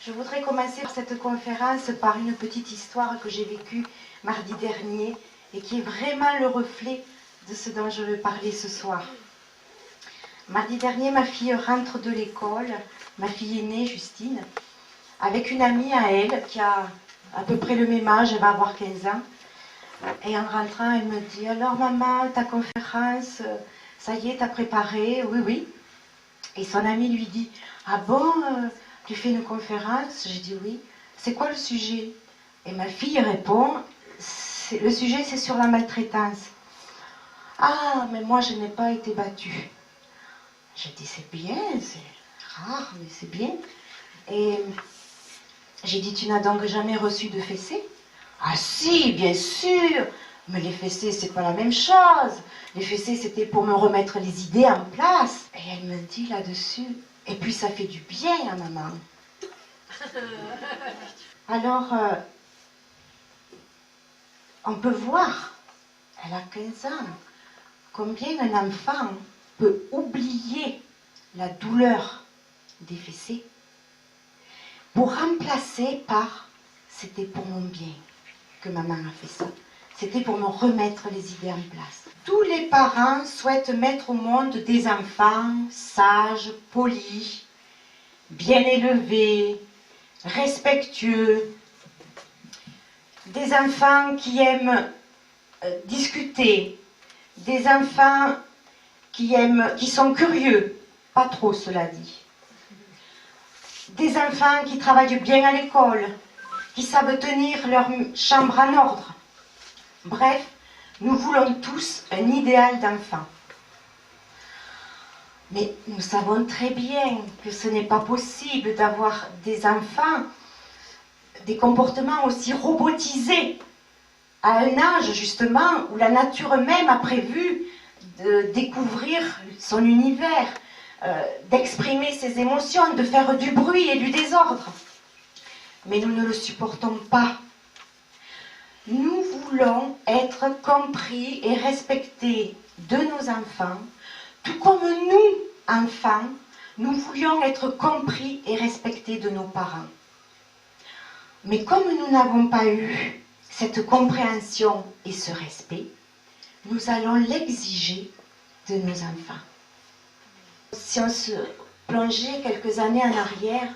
Je voudrais commencer cette conférence par une petite histoire que j'ai vécue mardi dernier et qui est vraiment le reflet de ce dont je veux parler ce soir. Mardi dernier, ma fille rentre de l'école, ma fille aînée, Justine, avec une amie à elle qui a à peu près le même âge, elle va avoir 15 ans. Et en rentrant, elle me dit « Alors maman, ta conférence, ça y est, t'as préparé ?» Oui, oui. Et son amie lui dit « Ah bon, tu fais une conférence ?» J'ai dit « Oui. » C'est quoi le sujet? Et ma fille répond « Le sujet, c'est sur la maltraitance. » Ah, mais moi, je n'ai pas été battue. J'ai dit « C'est bien, c'est rare, mais c'est bien. » Et j'ai dit « Tu n'as donc jamais reçu de fessées ?» Ah si, bien sûr, mais les fessées, c'est pas la même chose. Les fessées, c'était pour me remettre les idées en place. Et elle me dit là-dessus, et puis ça fait du bien à maman. Alors, on peut voir, elle a 15 ans, combien un enfant peut oublier la douleur des fessées pour remplacer par « c'était pour mon bien que maman a fait ça ». C'était pour me remettre les idées en place. Tous les parents souhaitent mettre au monde des enfants sages, polis, bien élevés, respectueux, des enfants qui aiment discuter, des enfants qui sont curieux, pas trop cela dit, des enfants qui travaillent bien à l'école, qui savent tenir leur chambre en ordre. Bref, nous voulons tous un idéal d'enfant. Mais nous savons très bien que ce n'est pas possible d'avoir des enfants, des comportements aussi robotisés, à un âge justement où la nature même a prévu de découvrir son univers, d'exprimer ses émotions, de faire du bruit et du désordre. Mais nous ne le supportons pas. Nous voulons être compris et respectés de nos enfants, tout comme nous, enfants, nous voulions être compris et respectés de nos parents. Mais comme nous n'avons pas eu cette compréhension et ce respect, nous allons l'exiger de nos enfants. Si on se plongeait quelques années en arrière,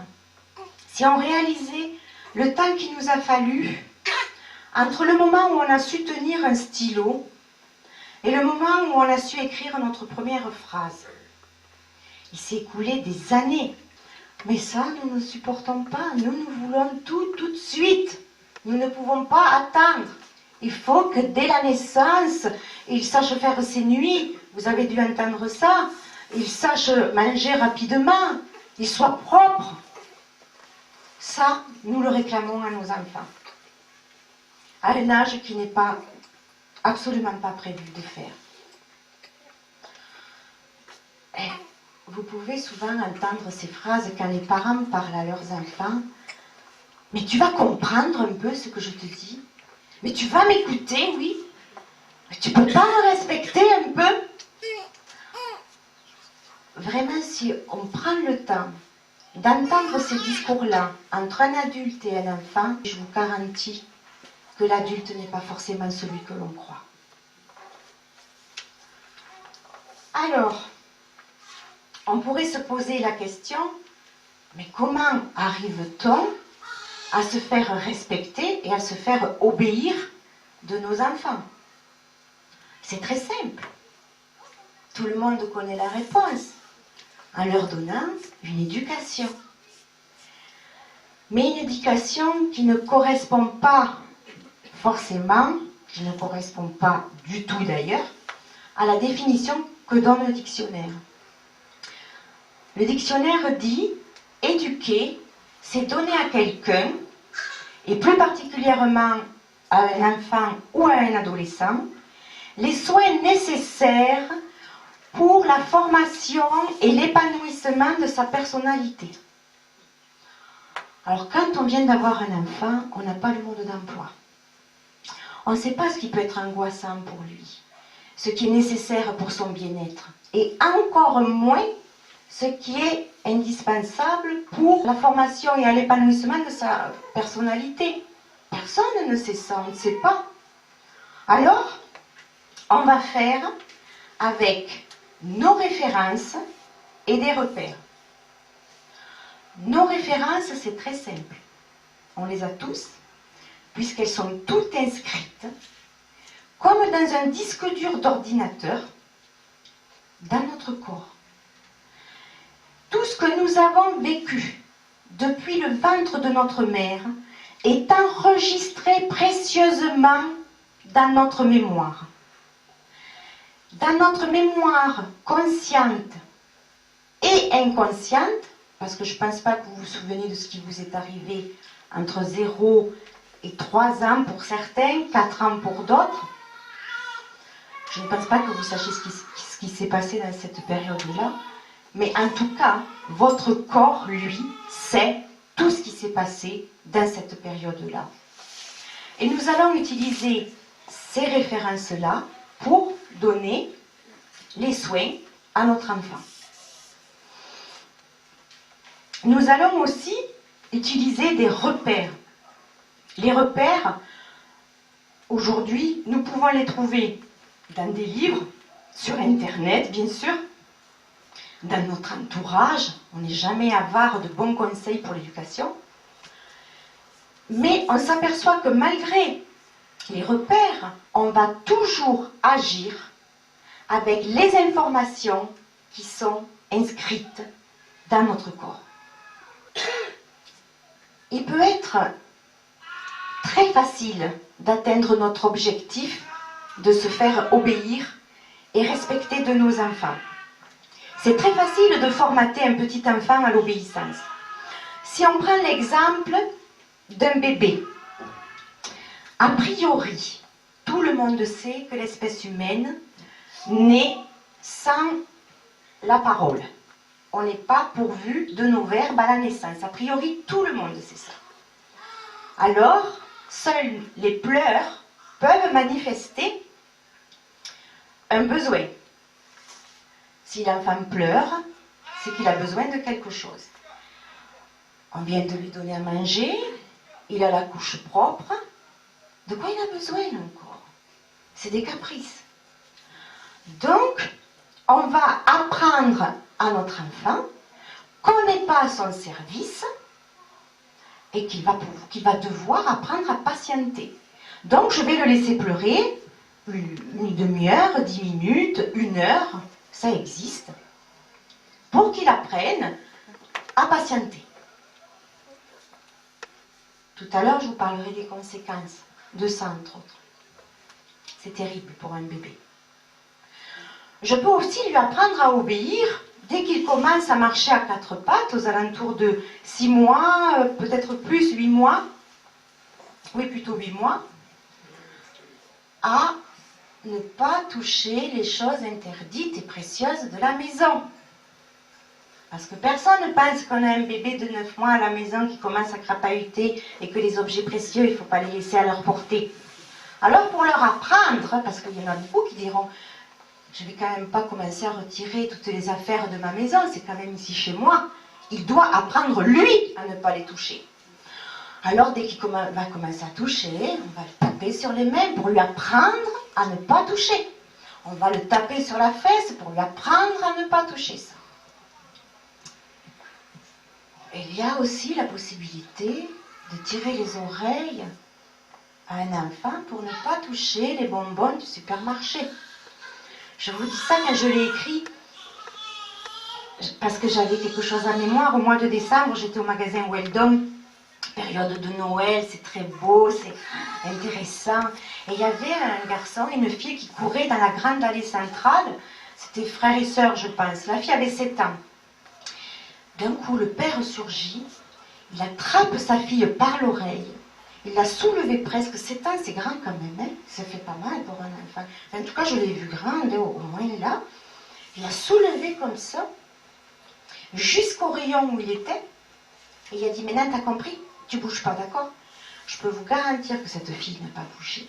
si on réalisait le temps qu'il nous a fallu entre le moment où on a su tenir un stylo et le moment où on a su écrire notre première phrase. Il s'est écoulé des années. Mais ça, nous ne supportons pas. Nous voulons tout de suite. Nous ne pouvons pas attendre. Il faut que dès la naissance, il sache faire ses nuits. Vous avez dû entendre ça. Il sache manger rapidement. Il soit propre. Ça, nous le réclamons à nos enfants. À un âge qui n'est pas, absolument pas prévu de faire. Et vous pouvez souvent entendre ces phrases quand les parents parlent à leurs enfants. Mais tu vas comprendre un peu ce que je te dis. Mais tu vas m'écouter, oui. Mais tu peux pas me respecter un peu. Vraiment, si on prend le temps d'entendre ces discours-là entre un adulte et un enfant, je vous garantis que l'adulte n'est pas forcément celui que l'on croit. Alors, on pourrait se poser la question, mais comment arrive-t-on à se faire respecter et à se faire obéir de nos enfants? C'est très simple. Tout le monde connaît la réponse. En leur donnant une éducation. Mais une éducation qui ne correspond pas forcément, qui ne correspond pas du tout d'ailleurs, à la définition que donne le dictionnaire. Le dictionnaire dit « éduquer, c'est donner à quelqu'un, et plus particulièrement à un enfant ou à un adolescent, les soins nécessaires pour la formation et l'épanouissement de sa personnalité. » Alors quand on vient d'avoir un enfant, on n'a pas le mode d'emploi. On ne sait pas ce qui peut être angoissant pour lui, ce qui est nécessaire pour son bien-être, et encore moins ce qui est indispensable pour la formation et à l'épanouissement de sa personnalité. Personne ne sait ça, on ne sait pas. Alors, on va faire avec nos références et des repères. Nos références, c'est très simple. On les a tous, puisqu'elles sont toutes inscrites, comme dans un disque dur d'ordinateur, dans notre corps. Tout ce que nous avons vécu depuis le ventre de notre mère est enregistré précieusement dans notre mémoire. Dans notre mémoire consciente et inconsciente, parce que je ne pense pas que vous vous souvenez de ce qui vous est arrivé entre 0 et 3 ans pour certains, 4 ans pour d'autres. Je ne pense pas que vous sachiez ce qui s'est passé dans cette période-là. Mais en tout cas, votre corps, lui, sait tout ce qui s'est passé dans cette période-là. Et nous allons utiliser ces références-là pour donner les soins à notre enfant. Nous allons aussi utiliser des repères. Les repères, aujourd'hui, nous pouvons les trouver dans des livres, sur Internet, bien sûr, dans notre entourage. On n'est jamais avare de bons conseils pour l'éducation. Mais on s'aperçoit que malgré les repères, on va toujours agir avec les informations qui sont inscrites dans notre corps. Il peut être très facile d'atteindre notre objectif, de se faire obéir et respecter de nos enfants. C'est très facile de formater un petit enfant à l'obéissance. Si on prend l'exemple d'un bébé, a priori, tout le monde sait que l'espèce humaine naît sans la parole. On n'est pas pourvu de nos verbes à la naissance. A priori, tout le monde sait ça. Alors, seuls les pleurs peuvent manifester un besoin. Si l'enfant pleure, c'est qu'il a besoin de quelque chose. On vient de lui donner à manger, il a la couche propre. De quoi il a besoin encore? C'est des caprices. Donc, on va apprendre à notre enfant qu'on n'est pas à son service et qu'il va devoir apprendre à patienter. Donc, je vais le laisser pleurer une demi-heure, 10 minutes, 1 heure, ça existe, pour qu'il apprenne à patienter. Tout à l'heure, je vous parlerai des conséquences de ça, entre autres. C'est terrible pour un bébé. Je peux aussi lui apprendre à obéir dès qu'il commence à marcher à 4 pattes, aux alentours de 6 mois, peut-être plus, 8 mois, oui, plutôt 8 mois, à ne pas toucher les choses interdites et précieuses de la maison. Parce que personne ne pense qu'on a un bébé de 9 mois à la maison qui commence à crapahuter et que les objets précieux, il ne faut pas les laisser à leur portée. Alors pour leur apprendre, parce qu'il y en a beaucoup qui diront « je ne vais quand même pas commencer à retirer toutes les affaires de ma maison, c'est quand même ici chez moi », il doit apprendre lui à ne pas les toucher. Alors dès qu'il va commencer à toucher, on va le taper sur les mains pour lui apprendre à ne pas toucher. On va le taper sur la fesse pour lui apprendre à ne pas toucher ça. Il y a aussi la possibilité de tirer les oreilles à un enfant pour ne pas toucher les bonbons du supermarché. Je vous dis ça quand je l'ai écrit, parce que j'avais quelque chose en mémoire. Au mois de décembre, j'étais au magasin Weldon, période de Noël, c'est très beau, c'est intéressant. Et il y avait un garçon et une fille qui couraient dans la grande allée centrale. C'était frère et sœur, je pense. La fille avait 7 ans. D'un coup, le père surgit, il attrape sa fille par l'oreille, il l'a soulevée presque, 7 ans, c'est grand quand même, hein, ça fait pas mal pour un enfant. En tout cas, je l'ai vu grande, au moins là. Il l'a soulevée comme ça, jusqu'au rayon où il était, et il a dit, maintenant t'as compris, tu bouges pas, d'accord? Je peux vous garantir que cette fille n'a pas bougé.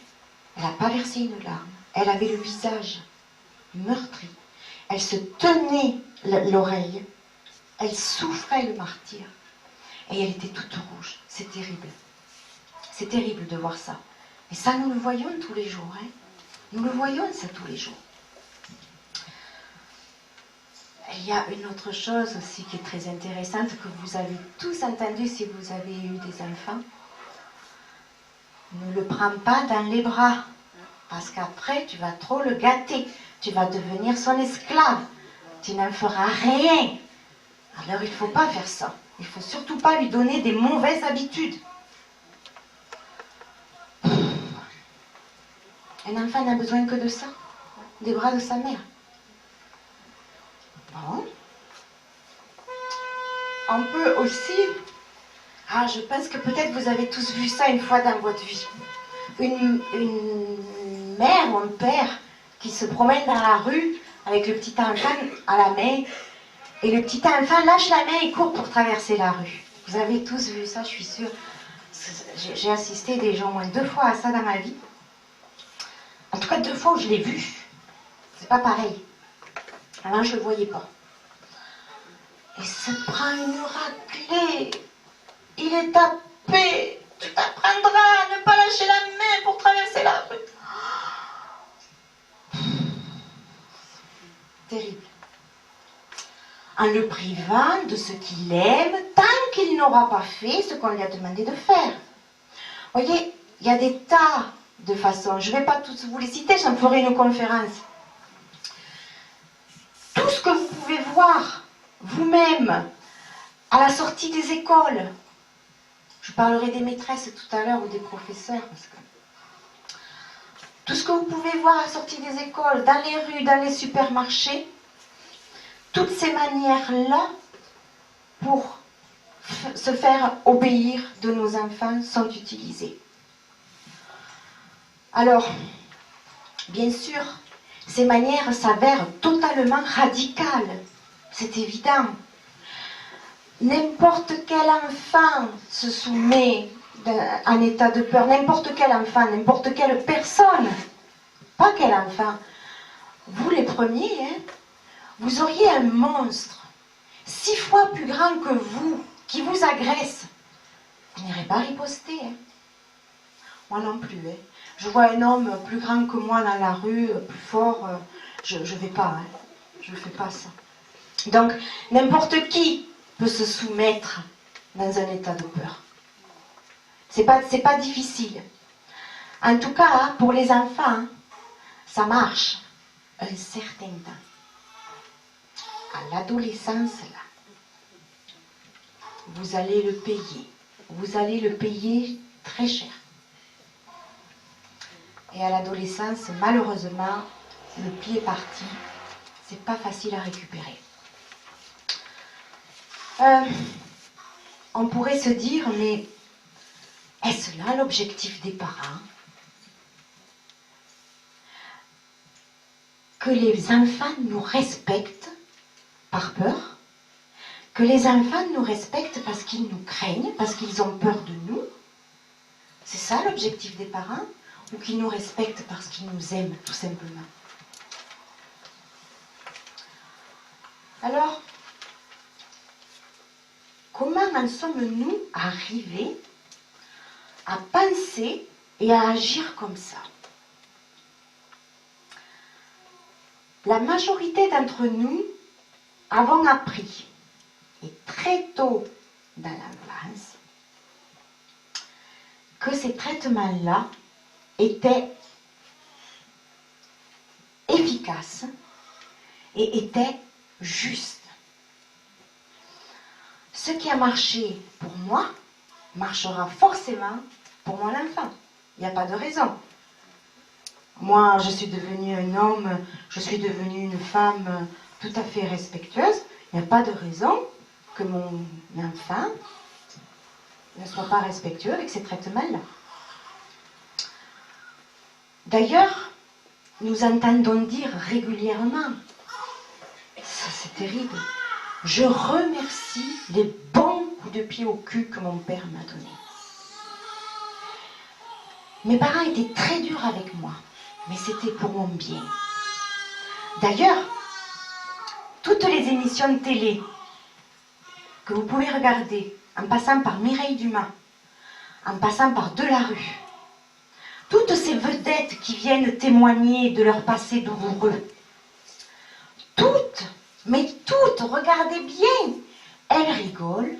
Elle n'a pas versé une larme, elle avait le visage meurtri, elle se tenait l'oreille. Elle souffrait le martyre. Et elle était toute rouge. C'est terrible. C'est terrible de voir ça. Et ça, nous le voyons tous les jours. Hein. Nous le voyons, ça, tous les jours. Il y a une autre chose aussi qui est très intéressante, que vous avez tous entendu si vous avez eu des enfants. Ne le prends pas dans les bras, parce qu'après, tu vas trop le gâter. Tu vas devenir son esclave. Tu n'en feras rien. Alors, il ne faut pas faire ça. Il ne faut surtout pas lui donner des mauvaises habitudes. Un enfant n'a besoin que de ça, des bras de sa mère. Bon. On peut aussi... je pense que peut-être vous avez tous vu ça une fois dans votre vie. Une mère ou un père qui se promène dans la rue avec le petit enfant à la main, et le petit enfant lâche la main et court pour traverser la rue. Vous avez tous vu ça, je suis sûre. J'ai assisté déjà au moins 2 fois à ça dans ma vie. En tout cas, 2 fois où je l'ai vu. C'est pas pareil. Avant, je ne le voyais pas. Il se prend une raclée. Il est tapé. Tu t'apprendras à ne pas lâcher la main pour traverser la rue. Terrible. En le privant de ce qu'il aime, tant qu'il n'aura pas fait ce qu'on lui a demandé de faire. Vous voyez, il y a des tas de façons. Je ne vais pas tous vous les citer, j'en ferai une conférence. Tout ce que vous pouvez voir vous-même à la sortie des écoles. Je parlerai des maîtresses tout à l'heure ou des professeurs. Parce que tout ce que vous pouvez voir à la sortie des écoles, dans les rues, dans les supermarchés, toutes ces manières-là pour se faire obéir de nos enfants sont utilisées. Alors, bien sûr, ces manières s'avèrent totalement radicales. C'est évident. N'importe quel enfant se soumet à un état de peur. N'importe quel enfant, n'importe quelle personne. Pas quel enfant. Vous les premiers, hein, vous auriez un monstre 6 fois plus grand que vous, qui vous agresse. Vous n'irez pas riposter. Hein. Moi non plus. Hein. Je vois un homme plus grand que moi dans la rue, plus fort, je ne vais pas. Hein. Je ne fais pas ça. Donc, n'importe qui peut se soumettre dans un état de peur. C'est pas difficile. En tout cas, pour les enfants, ça marche un certain temps. À l'adolescence, là, vous allez le payer. Vous allez le payer très cher. Et à l'adolescence, malheureusement, le pied est parti. C'est pas facile à récupérer. On pourrait se dire, mais est-ce là l'objectif des parents? Que les enfants nous respectent par peur? Que les enfants nous respectent parce qu'ils nous craignent, parce qu'ils ont peur de nous? C'est ça l'objectif des parents? Ou qu'ils nous respectent parce qu'ils nous aiment, tout simplement? Alors, comment en sommes-nous arrivés à penser et à agir comme ça? La majorité d'entre nous avons appris, et très tôt dans l'enfance, que ces traitements-là étaient efficaces et étaient justes. Ce qui a marché pour moi marchera forcément pour mon enfant. Il n'y a pas de raison. Moi, je suis devenue un homme, je suis devenue une femme tout à fait respectueuse. Il n'y a pas de raison que mon enfant ne soit pas respectueux avec ces traitements-là. D'ailleurs, nous entendons dire régulièrement, ça c'est terrible, je remercie les bons coups de pied au cul que mon père m'a donnés. Mes parents étaient très durs avec moi, mais c'était pour mon bien. D'ailleurs, toutes les émissions de télé que vous pouvez regarder en passant par Mireille Dumas, en passant par Delarue, toutes ces vedettes qui viennent témoigner de leur passé douloureux, toutes, mais toutes, regardez bien, elles rigolent,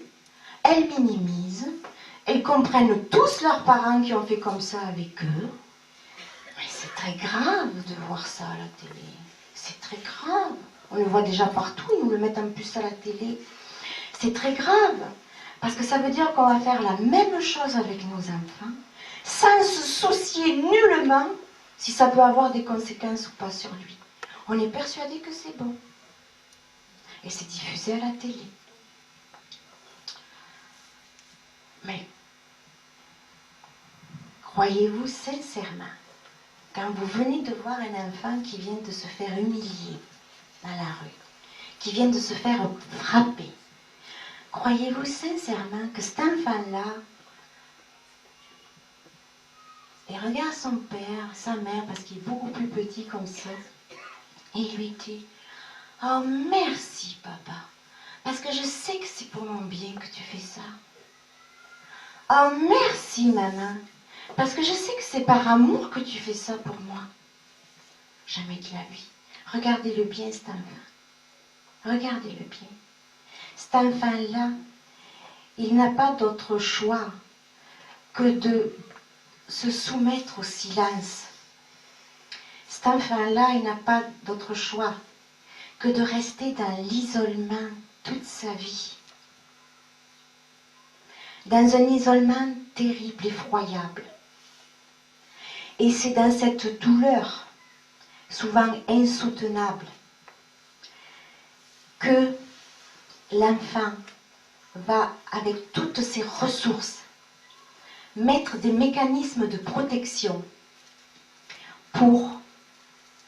elles minimisent, elles comprennent tous leurs parents qui ont fait comme ça avec eux. Mais c'est très grave de voir ça à la télé. C'est très grave. On le voit déjà partout, ils nous le mettent en plus à la télé. C'est très grave, parce que ça veut dire qu'on va faire la même chose avec nos enfants, sans se soucier nullement si ça peut avoir des conséquences ou pas sur lui. On est persuadé que c'est bon. Et c'est diffusé à la télé. Mais, croyez-vous sincèrement, quand vous venez de voir un enfant qui vient de se faire humilier dans la rue, qui vient de se faire frapper, croyez-vous sincèrement que cet enfant-là, il regarde son père, sa mère, parce qu'il est beaucoup plus petit comme ça, et il lui dit « Oh, merci, papa, parce que je sais que c'est pour mon bien que tu fais ça. Oh, merci, maman, parce que je sais que c'est par amour que tu fais ça pour moi. » Jamais de la vie. Regardez-le bien, cet enfant. Regardez-le bien. Cet enfant-là, il n'a pas d'autre choix que de se soumettre au silence. Cet enfant-là, il n'a pas d'autre choix que de rester dans l'isolement toute sa vie. Dans un isolement terrible, effroyable. Et c'est dans cette douleur, souvent insoutenable, que l'enfant va, avec toutes ses ressources, mettre des mécanismes de protection pour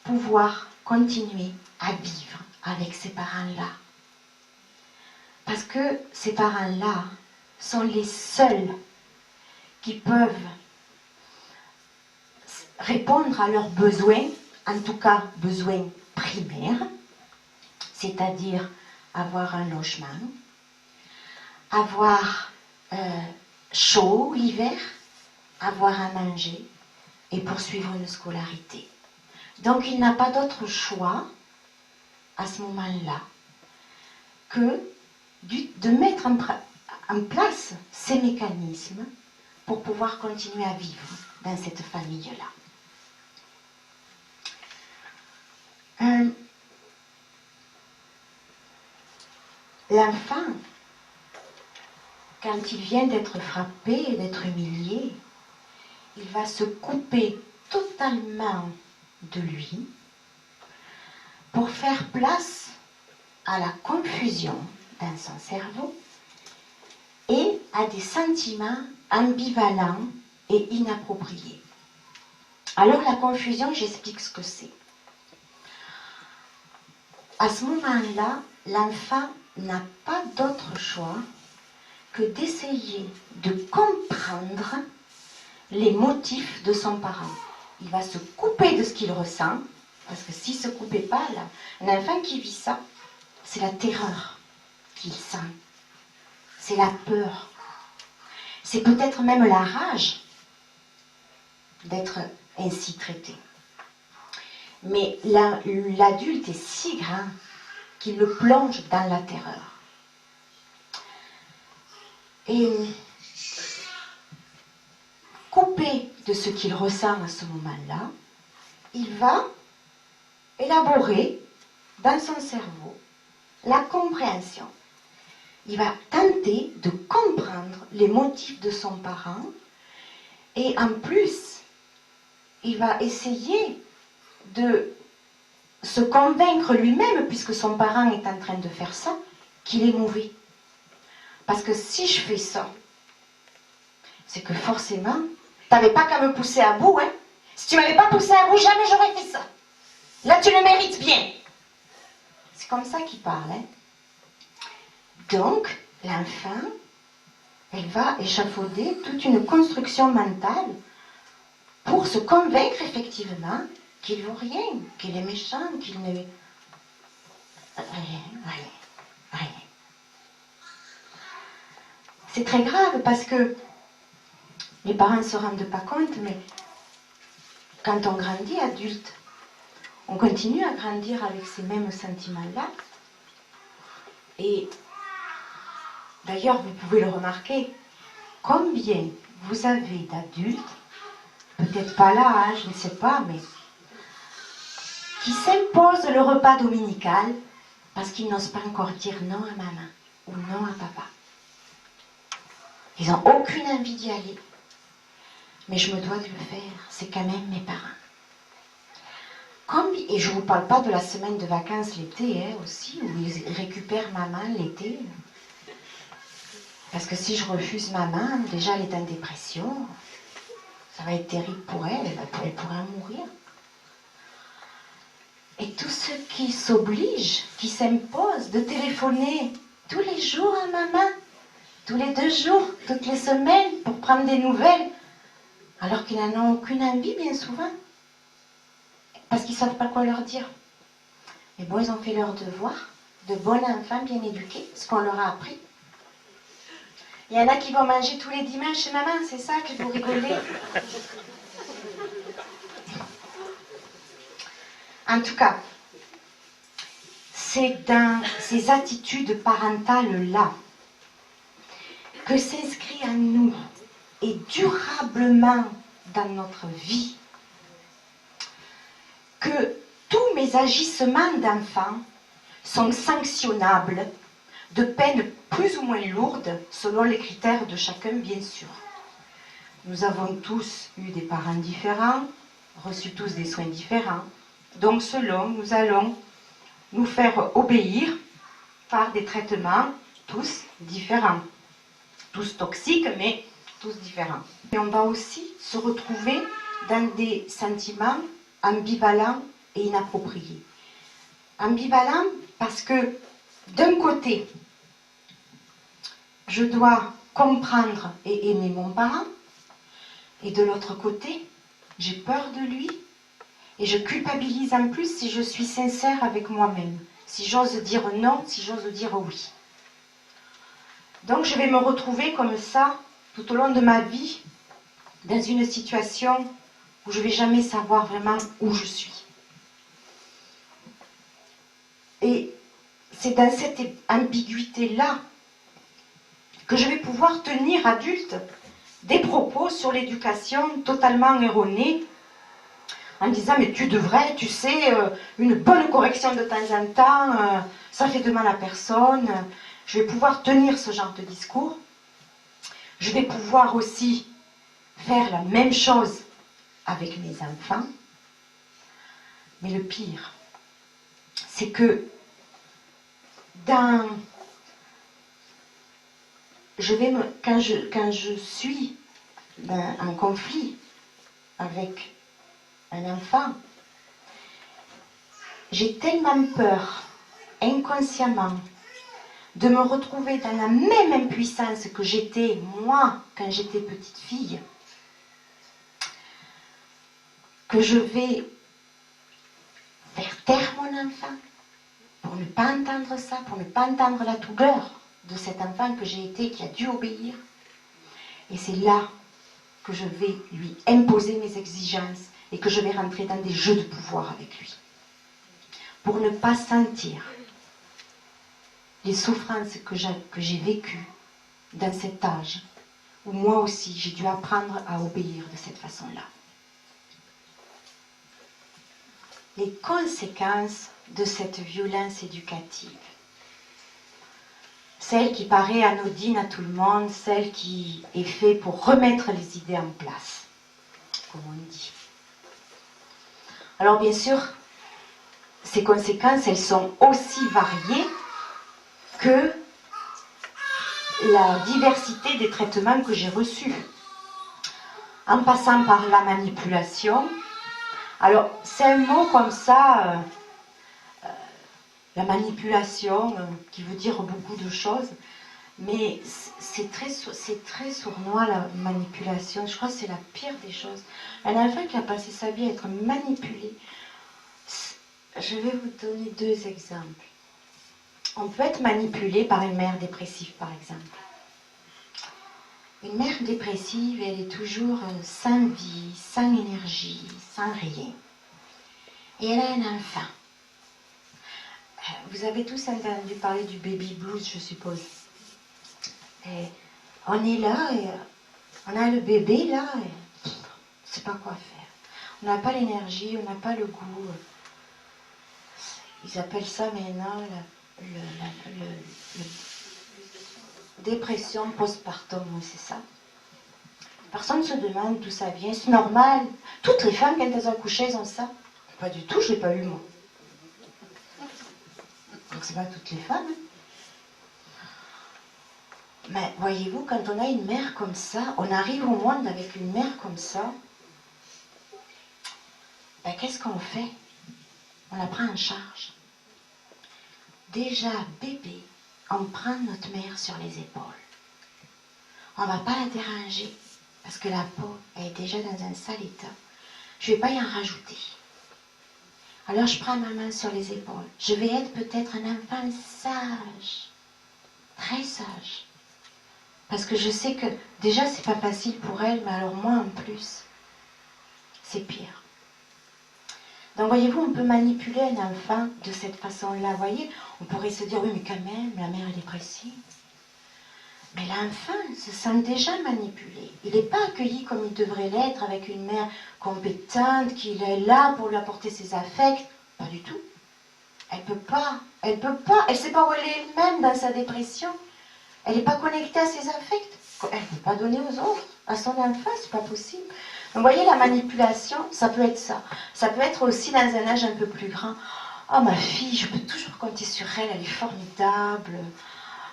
pouvoir continuer à vivre avec ces parents-là. Parce que ces parents-là sont les seuls qui peuvent répondre à leurs besoins, en tout cas besoins primaires, c'est-à-dire avoir un logement, avoir chaud l'hiver, avoir à manger et poursuivre une scolarité. Donc il n'a pas d'autre choix à ce moment-là que de mettre en place ces mécanismes pour pouvoir continuer à vivre dans cette famille-là. L'enfant, quand il vient d'être frappé et d'être humilié, il va se couper totalement de lui pour faire place à la confusion dans son cerveau et à des sentiments ambivalents et inappropriés. Alors la confusion, j'explique ce que c'est. À ce moment-là, l'enfant n'a pas d'autre choix que d'essayer de comprendre les motifs de son parent. Il va se couper de ce qu'il ressent, parce que s'il ne se coupait pas, là, un enfant qui vit ça, c'est la terreur qu'il sent, c'est la peur, c'est peut-être même la rage d'être ainsi traité. Mais l'adulte est si grand qu'il le plonge dans la terreur. Et coupé de ce qu'il ressent à ce moment-là, il va élaborer dans son cerveau la compréhension. Il va tenter de comprendre les motifs de son parent et en plus, il va essayer de se convaincre lui-même, puisque son parent est en train de faire ça, qu'il est mauvais. Parce que si je fais ça, c'est que forcément, t'avais pas qu'à me pousser à bout, hein. Si tu m'avais pas poussé à bout, jamais j'aurais fait ça. Là, tu le mérites bien. C'est comme ça qu'il parle, hein. Donc, l'enfant, elle va échafauder toute une construction mentale pour se convaincre effectivement qu'il ne vaut rien, qu'il est méchant, qu'il ne... Rien. c'est très grave parce que les parents ne se rendent pas compte, mais quand on grandit adulte, on continue à grandir avec ces mêmes sentiments-là. Et d'ailleurs, vous pouvez le remarquer, combien vous avez d'adultes, peut-être pas là, hein, je ne sais pas, mais qui s'imposent le repas dominical parce qu'ils n'osent pas encore dire non à maman ou non à papa. Ils n'ont aucune envie d'y aller. Mais je me dois de le faire, c'est quand même mes parents. Et je ne vous parle pas de la semaine de vacances l'été aussi, où ils récupèrent maman l'été. Parce que si je refuse maman, déjà elle est en dépression, ça va être terrible pour elle, elle pourrait mourir. Et tous ceux qui s'obligent, qui s'imposent de téléphoner tous les jours à maman, tous les 2 jours, toutes les semaines, pour prendre des nouvelles, alors qu'ils n'en ont aucune envie bien souvent, parce qu'ils ne savent pas quoi leur dire. Mais bon, ils ont fait leur devoir, de bons enfants bien éduqués, ce qu'on leur a appris. Il y en a qui vont manger tous les dimanches chez maman, c'est ça que vous rigolez? En tout cas, c'est dans ces attitudes parentales-là que s'inscrit en nous et durablement dans notre vie que tous mes agissements d'enfant sont sanctionnables de peines plus ou moins lourdes selon les critères de chacun, bien sûr. Nous avons tous eu des parents différents, reçu tous des soins différents. Donc selon, nous allons nous faire obéir par des traitements tous différents. Tous toxiques, mais tous différents. Et on va aussi se retrouver dans des sentiments ambivalents et inappropriés. Ambivalents parce que d'un côté, je dois comprendre et aimer mon parent, et de l'autre côté, j'ai peur de lui, et je culpabilise en plus si je suis sincère avec moi-même, si j'ose dire non, si j'ose dire oui. Donc je vais me retrouver comme ça, tout au long de ma vie, dans une situation où je ne vais jamais savoir vraiment où je suis. Et c'est dans cette ambiguïté-là que je vais pouvoir tenir adulte des propos sur l'éducation totalement erronés, en disant mais tu devrais, tu sais, une bonne correction de temps en temps, ça fait de mal à personne. Je vais pouvoir tenir ce genre de discours. Je vais pouvoir aussi faire la même chose avec mes enfants. Mais le pire, c'est que quand je suis en conflit avec un enfant, j'ai tellement peur, inconsciemment, de me retrouver dans la même impuissance que j'étais, moi, quand j'étais petite fille, que je vais faire taire mon enfant pour ne pas entendre ça, pour ne pas entendre la douleur de cet enfant que j'ai été, qui a dû obéir. Et c'est là que je vais lui imposer mes exigences et que je vais rentrer dans des jeux de pouvoir avec lui. Pour ne pas sentir les souffrances que j'ai vécues dans cet âge, où moi aussi j'ai dû apprendre à obéir de cette façon-là. Les conséquences de cette violence éducative, celle qui paraît anodine à tout le monde, celle qui est faite pour remettre les idées en place, comme on dit. Alors bien sûr, ces conséquences, elles sont aussi variées que la diversité des traitements que j'ai reçus. En passant par la manipulation. Alors, c'est un mot comme ça, la manipulation, qui veut dire beaucoup de choses, mais c'est très sournois, la manipulation. Je crois que c'est la pire des choses. Un enfant qui a passé sa vie à être manipulé. Je vais vous donner 2 exemples. On peut être manipulé par une mère dépressive, par exemple. Une mère dépressive, elle est toujours sans vie, sans énergie, sans rien. Et elle a un enfant. Vous avez tous entendu parler du baby blues, je suppose. Et on est là, et on a le bébé là, et on ne sait pas quoi faire. On n'a pas l'énergie, on n'a pas le goût. Ils appellent ça maintenant la dépression postpartum, oui, c'est ça. Personne ne se demande d'où ça vient, c'est normal. Toutes les femmes, quand elles accouchent, elles ont ça. Pas du tout, je ne l'ai pas eu moi. Donc c'est pas toutes les femmes. Mais voyez-vous, quand on a une mère comme ça, on arrive au monde avec une mère comme ça, ben qu'est-ce qu'on fait? On la prend en charge. Déjà, bébé, on prend notre mère sur les épaules. On ne va pas la déranger, parce que la peau, elle est déjà dans un sale état. Je ne vais pas y en rajouter. Alors je prends ma main sur les épaules. Je vais être peut-être un enfant sage, très sage. Parce que je sais que déjà c'est pas facile pour elle, mais alors moi en plus, c'est pire. Donc voyez-vous, on peut manipuler un enfant de cette façon-là. Voyez, on pourrait se dire, oui mais quand même, la mère est dépressive. Mais l'enfant se sent déjà manipulé. Il n'est pas accueilli comme il devrait l'être avec une mère compétente, qui est là pour lui apporter ses affects. Pas du tout. Elle peut pas. Elle ne sait pas où elle est elle-même dans sa dépression. Elle n'est pas connectée à ses affects. Elle ne peut pas donner aux autres, à son enfant, c'est pas possible. Donc, vous voyez, la manipulation, ça peut être ça. Ça peut être aussi dans un âge un peu plus grand. Oh, ma fille, je peux toujours compter sur elle, elle est formidable.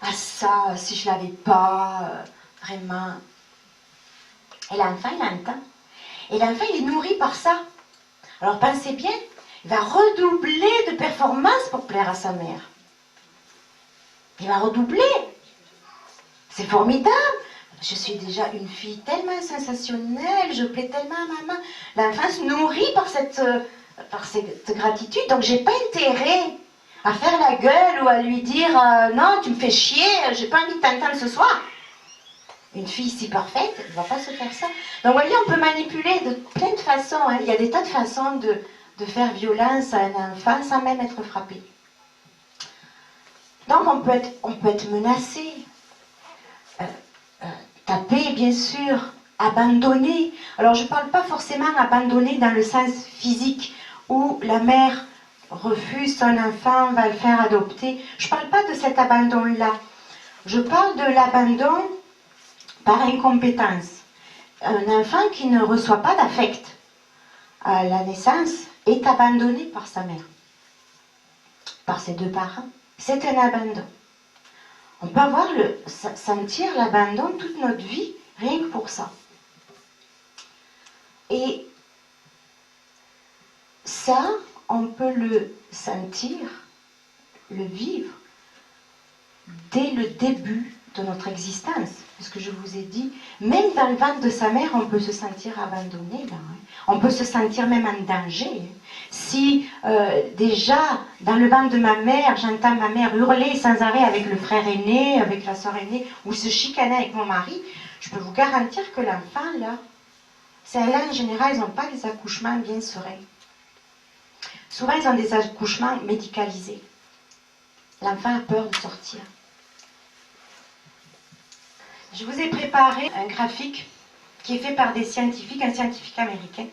Ah ça, si je ne l'avais pas, vraiment. Et l'enfant, il entend. Et l'enfant, il est nourri par ça. Alors pensez bien, il va redoubler de performances pour plaire à sa mère. Il va redoubler. C'est formidable. Je suis déjà une fille tellement sensationnelle, je plais tellement à maman. L'enfant se nourrit par cette gratitude, donc j'ai pas intérêt à faire la gueule ou à lui dire non, tu me fais chier, j'ai pas envie de t'entendre ce soir. Une fille si parfaite, elle ne va pas se faire ça. Donc vous voyez, on peut manipuler de plein de façons. Hein. Il y a des tas de façons de faire violence à un enfant sans même être frappé. Donc on peut être menacé, tapé bien sûr, abandonné. Alors je ne parle pas forcément abandonné dans le sens physique où la mère refuse son enfant, va le faire adopter. Je ne parle pas de cet abandon-là. Je parle de l'abandon par incompétence. Un enfant qui ne reçoit pas d'affect à la naissance est abandonné par sa mère, par ses deux parents. C'est un abandon. On peut sentir l'abandon toute notre vie, rien que pour ça. Et ça, on peut le sentir, le vivre, dès le début de notre existence. Parce que je vous ai dit, même dans le ventre de sa mère, on peut se sentir abandonné. Là, hein. On peut se sentir même en danger. Si déjà, dans le ventre de ma mère, j'entends ma mère hurler sans arrêt avec le frère aîné, avec la soeur aînée, ou se chicaner avec mon mari, je peux vous garantir que l'enfant, là, celles-là, en général, ils n'ont pas des accouchements bien sereins. Souvent, ils ont des accouchements médicalisés. L'enfant a peur de sortir. Je vous ai préparé un graphique qui est fait par des scientifiques, un scientifique américain.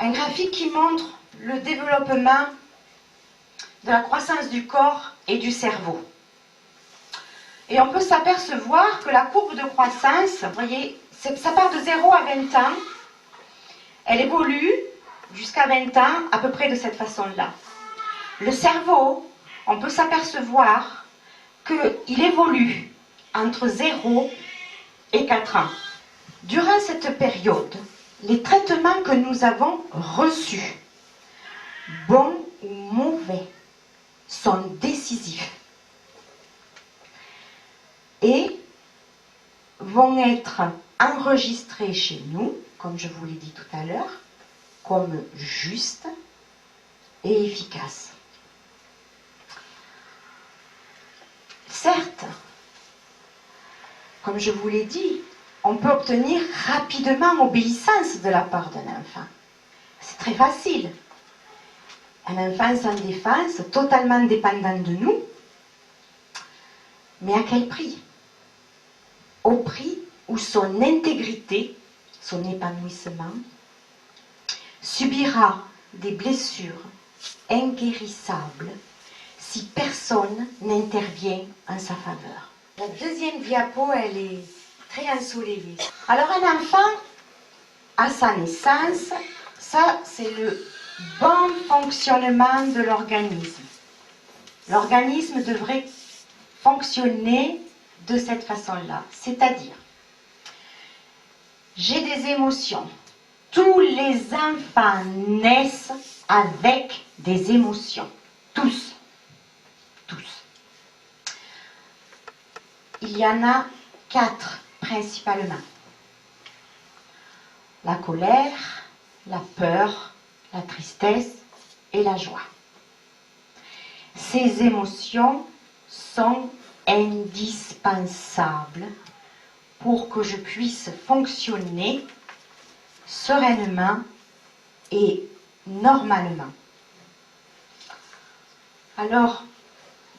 Un graphique qui montre le développement de la croissance du corps et du cerveau. Et on peut s'apercevoir que la courbe de croissance, vous voyez, ça part de 0 à 20 ans. Elle évolue jusqu'à 20 ans à peu près de cette façon-là. Le cerveau, on peut s'apercevoir qu'il évolue entre 0 et 4 ans. Durant cette période, les traitements que nous avons reçus, bons ou mauvais, sont décisifs et vont être enregistrés chez nous, comme je vous l'ai dit tout à l'heure, comme justes et efficaces. Certes, comme je vous l'ai dit, on peut obtenir rapidement obéissance de la part d'un enfant. C'est très facile. Un enfant sans défense, totalement dépendant de nous, mais à quel prix? Au prix où son intégrité, son épanouissement, subira des blessures inguérissables si personne n'intervient en sa faveur. La deuxième diapo, elle est très ensoleillée. Alors un enfant, à sa naissance, ça c'est le bon fonctionnement de l'organisme. L'organisme devrait fonctionner de cette façon-là, c'est-à-dire, j'ai des émotions. Tous les enfants naissent avec des émotions. Tous. Tous. Il y en a 4 principalement. La colère, la peur, la tristesse et la joie. Ces émotions sont indispensables pour que je puisse fonctionner sereinement et normalement. Alors,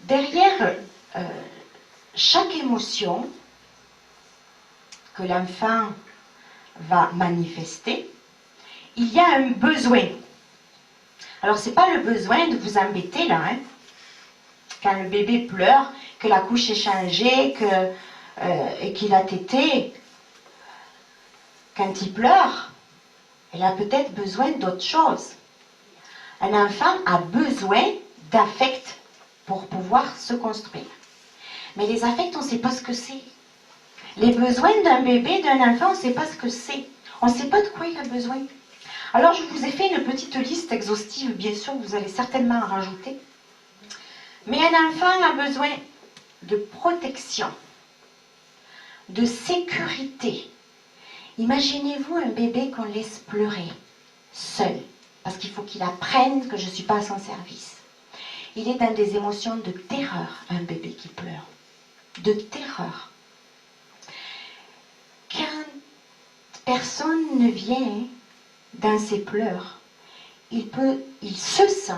derrière chaque émotion que l'enfant va manifester, il y a un besoin. Alors, ce n'est pas le besoin de vous embêter là, hein. Quand le bébé pleure, que la couche est changée, et qu'il a tété, quand il pleure, il a peut-être besoin d'autre chose. Un enfant a besoin d'affect pour pouvoir se construire. Mais les affects, on ne sait pas ce que c'est. Les besoins d'un bébé, d'un enfant, on ne sait pas ce que c'est. On ne sait pas de quoi il a besoin. Alors, je vous ai fait une petite liste exhaustive, bien sûr, vous allez certainement en rajouter. Mais un enfant a besoin de protection, de sécurité. Imaginez-vous un bébé qu'on laisse pleurer, seul, parce qu'il faut qu'il apprenne que je ne suis pas à son service. Il est dans des émotions de terreur, un bébé qui pleure. De terreur. Quand personne ne vient dans ses pleurs, il se sent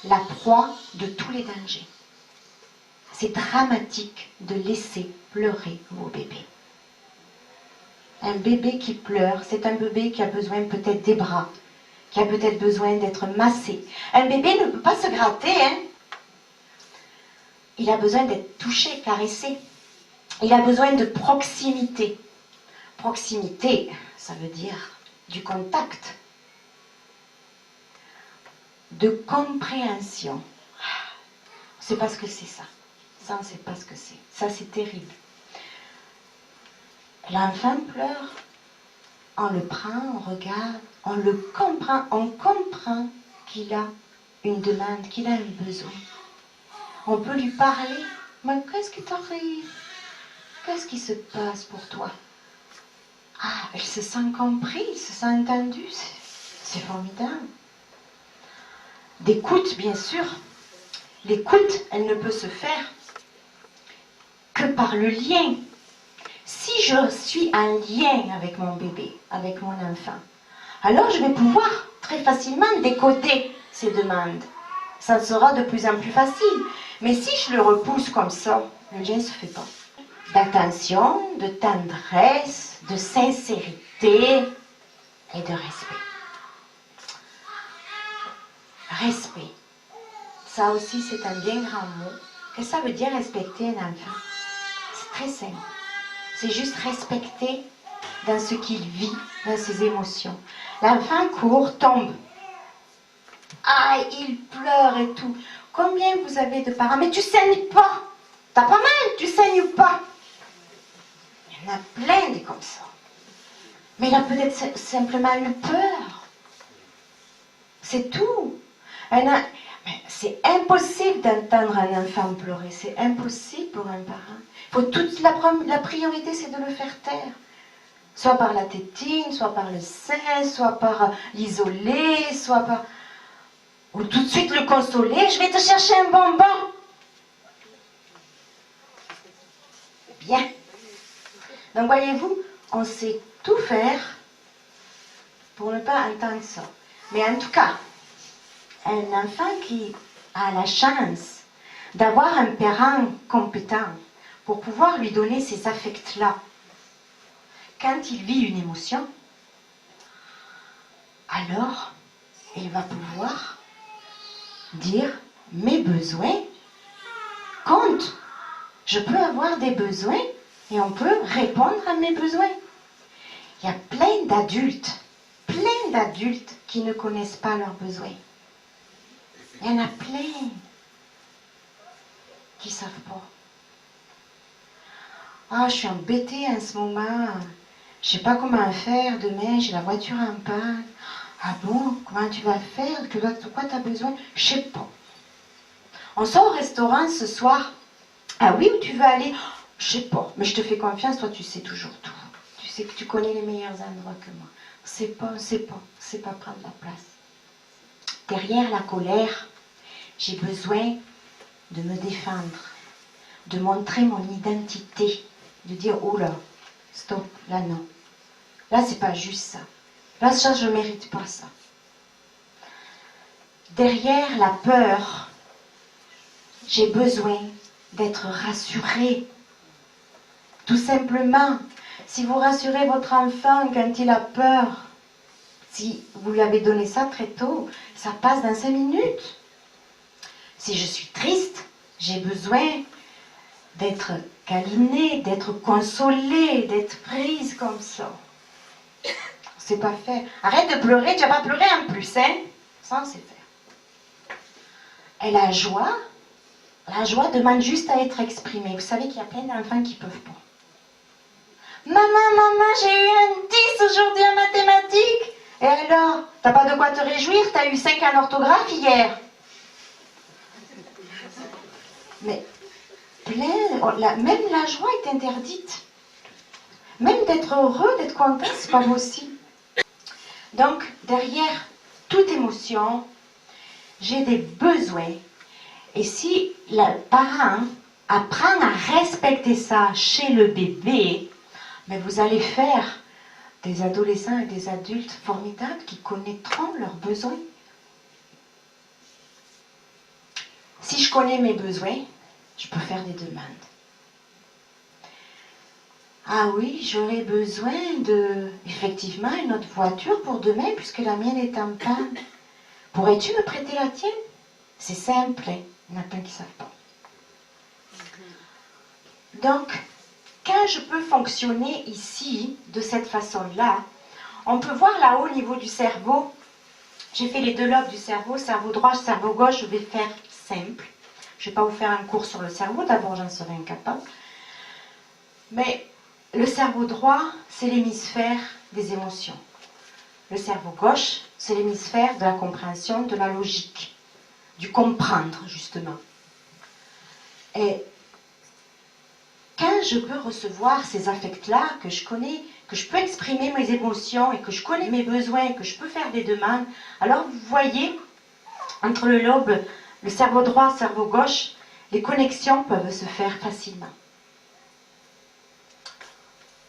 la proie de tous les dangers. C'est dramatique de laisser pleurer vos bébés. Un bébé qui pleure, c'est un bébé qui a besoin peut-être des bras, qui a peut-être besoin d'être massé. Un bébé ne peut pas se gratter, hein. Il a besoin d'être touché, caressé. Il a besoin de proximité. Proximité, ça veut dire du contact, de compréhension. On ne sait pas ce que c'est ça. Ça, on ne sait pas ce que c'est. Ça, c'est terrible. L'enfant pleure, on le prend, on regarde, on le comprend, on comprend qu'il a une demande, qu'il a un besoin. On peut lui parler. Mais qu'est-ce qui t'arrive? Qu'est-ce qui se passe pour toi? Ah, elle se sent comprise, elle se sent entendue. C'est formidable. D'écoute, bien sûr. L'écoute, elle ne peut se faire que par le lien. Si je suis en lien avec mon bébé, avec mon enfant, alors je vais pouvoir très facilement décoder ses demandes. Ça sera de plus en plus facile. Mais si je le repousse comme ça, le lien ne se fait pas. D'attention, de tendresse, de sincérité et de respect. Respect. Ça aussi, c'est un bien grand mot. Qu'est-ce que ça veut dire respecter un enfant? C'est très simple. C'est juste respecter dans ce qu'il vit, dans ses émotions. L'enfant court, tombe. Ah, il pleure et tout. Combien vous avez de parents? Mais tu saignes pas. T'as pas mal, tu saignes pas. Il y en a plein des comme ça. Mais il a peut-être simplement eu peur. C'est tout. C'est impossible d'entendre un enfant pleurer. C'est impossible pour un parent. La priorité, c'est de le faire taire. Soit par la tétine, soit par le sein, soit par l'isoler, soit par... Ou tout de suite le consoler. Je vais te chercher un bonbon. Bien. Donc voyez-vous, on sait tout faire pour ne pas entendre ça. Mais en tout cas, un enfant qui a la chance d'avoir un parent compétent pour pouvoir lui donner ces affects-là, quand il vit une émotion, alors il va pouvoir dire mes besoins comptent. Je peux avoir des besoins et on peut répondre à mes besoins. Il y a plein d'adultes qui ne connaissent pas leurs besoins. Il y en a plein qui ne savent pas. Ah, je suis embêtée en ce moment. Je ne sais pas comment faire demain, j'ai la voiture en panne. Ah bon, comment tu vas faire? De quoi tu as besoin? Je ne sais pas. On sort au restaurant ce soir. Ah oui, où tu veux aller? Je ne sais pas, mais je te fais confiance, toi tu sais toujours tout. Tu sais que tu connais les meilleurs endroits que moi. On sait pas prendre la place. Derrière la colère, j'ai besoin de me défendre, de montrer mon identité, de dire oh là, stop, là non. Là c'est pas juste ça. Là ça je mérite pas ça. Derrière la peur, j'ai besoin d'être rassurée. Tout simplement, si vous rassurez votre enfant quand il a peur, si vous lui avez donné ça très tôt, ça passe dans 5 minutes. Si je suis triste, j'ai besoin d'être câlinée, d'être consolée, d'être prise comme ça. C'est pas fait. Arrête de pleurer, tu vas pas pleurer en plus, hein? Ça, c'est faire. Et la joie demande juste à être exprimée. Vous savez qu'il y a plein d'enfants qui ne peuvent pas. Maman, j'ai eu un 10 aujourd'hui en mathématiques. Et alors, t'as pas de quoi te réjouir, t'as eu 5 en orthographe hier. Mais même la joie est interdite. Même d'être heureux, d'être content, c'est pas possible. Donc, derrière toute émotion, j'ai des besoins. Et si le parent apprend à respecter ça chez le bébé, mais vous allez faire des adolescents et des adultes formidables qui connaîtront leurs besoins. Si je connais mes besoins, je peux faire des demandes. Ah oui, j'aurais besoin effectivement, une autre voiture pour demain puisque la mienne est en panne. Pourrais-tu me prêter la tienne? C'est simple, hein? Il y en a plein qui ne savent pas. Donc, quand je peux fonctionner ici, de cette façon-là, on peut voir là-haut au niveau du cerveau. J'ai fait les 2 lobes du cerveau droit, cerveau gauche, je vais faire simple. Je ne vais pas vous faire un cours sur le cerveau, d'abord j'en serais incapable. Mais le cerveau droit, c'est l'hémisphère des émotions. Le cerveau gauche, c'est l'hémisphère de la compréhension, de la logique, du comprendre, justement. Et quand je peux recevoir ces affects-là, que je connais, que je peux exprimer mes émotions et que je connais mes besoins, que je peux faire des demandes, alors vous voyez, entre le lobe, le cerveau droit, le cerveau gauche, les connexions peuvent se faire facilement.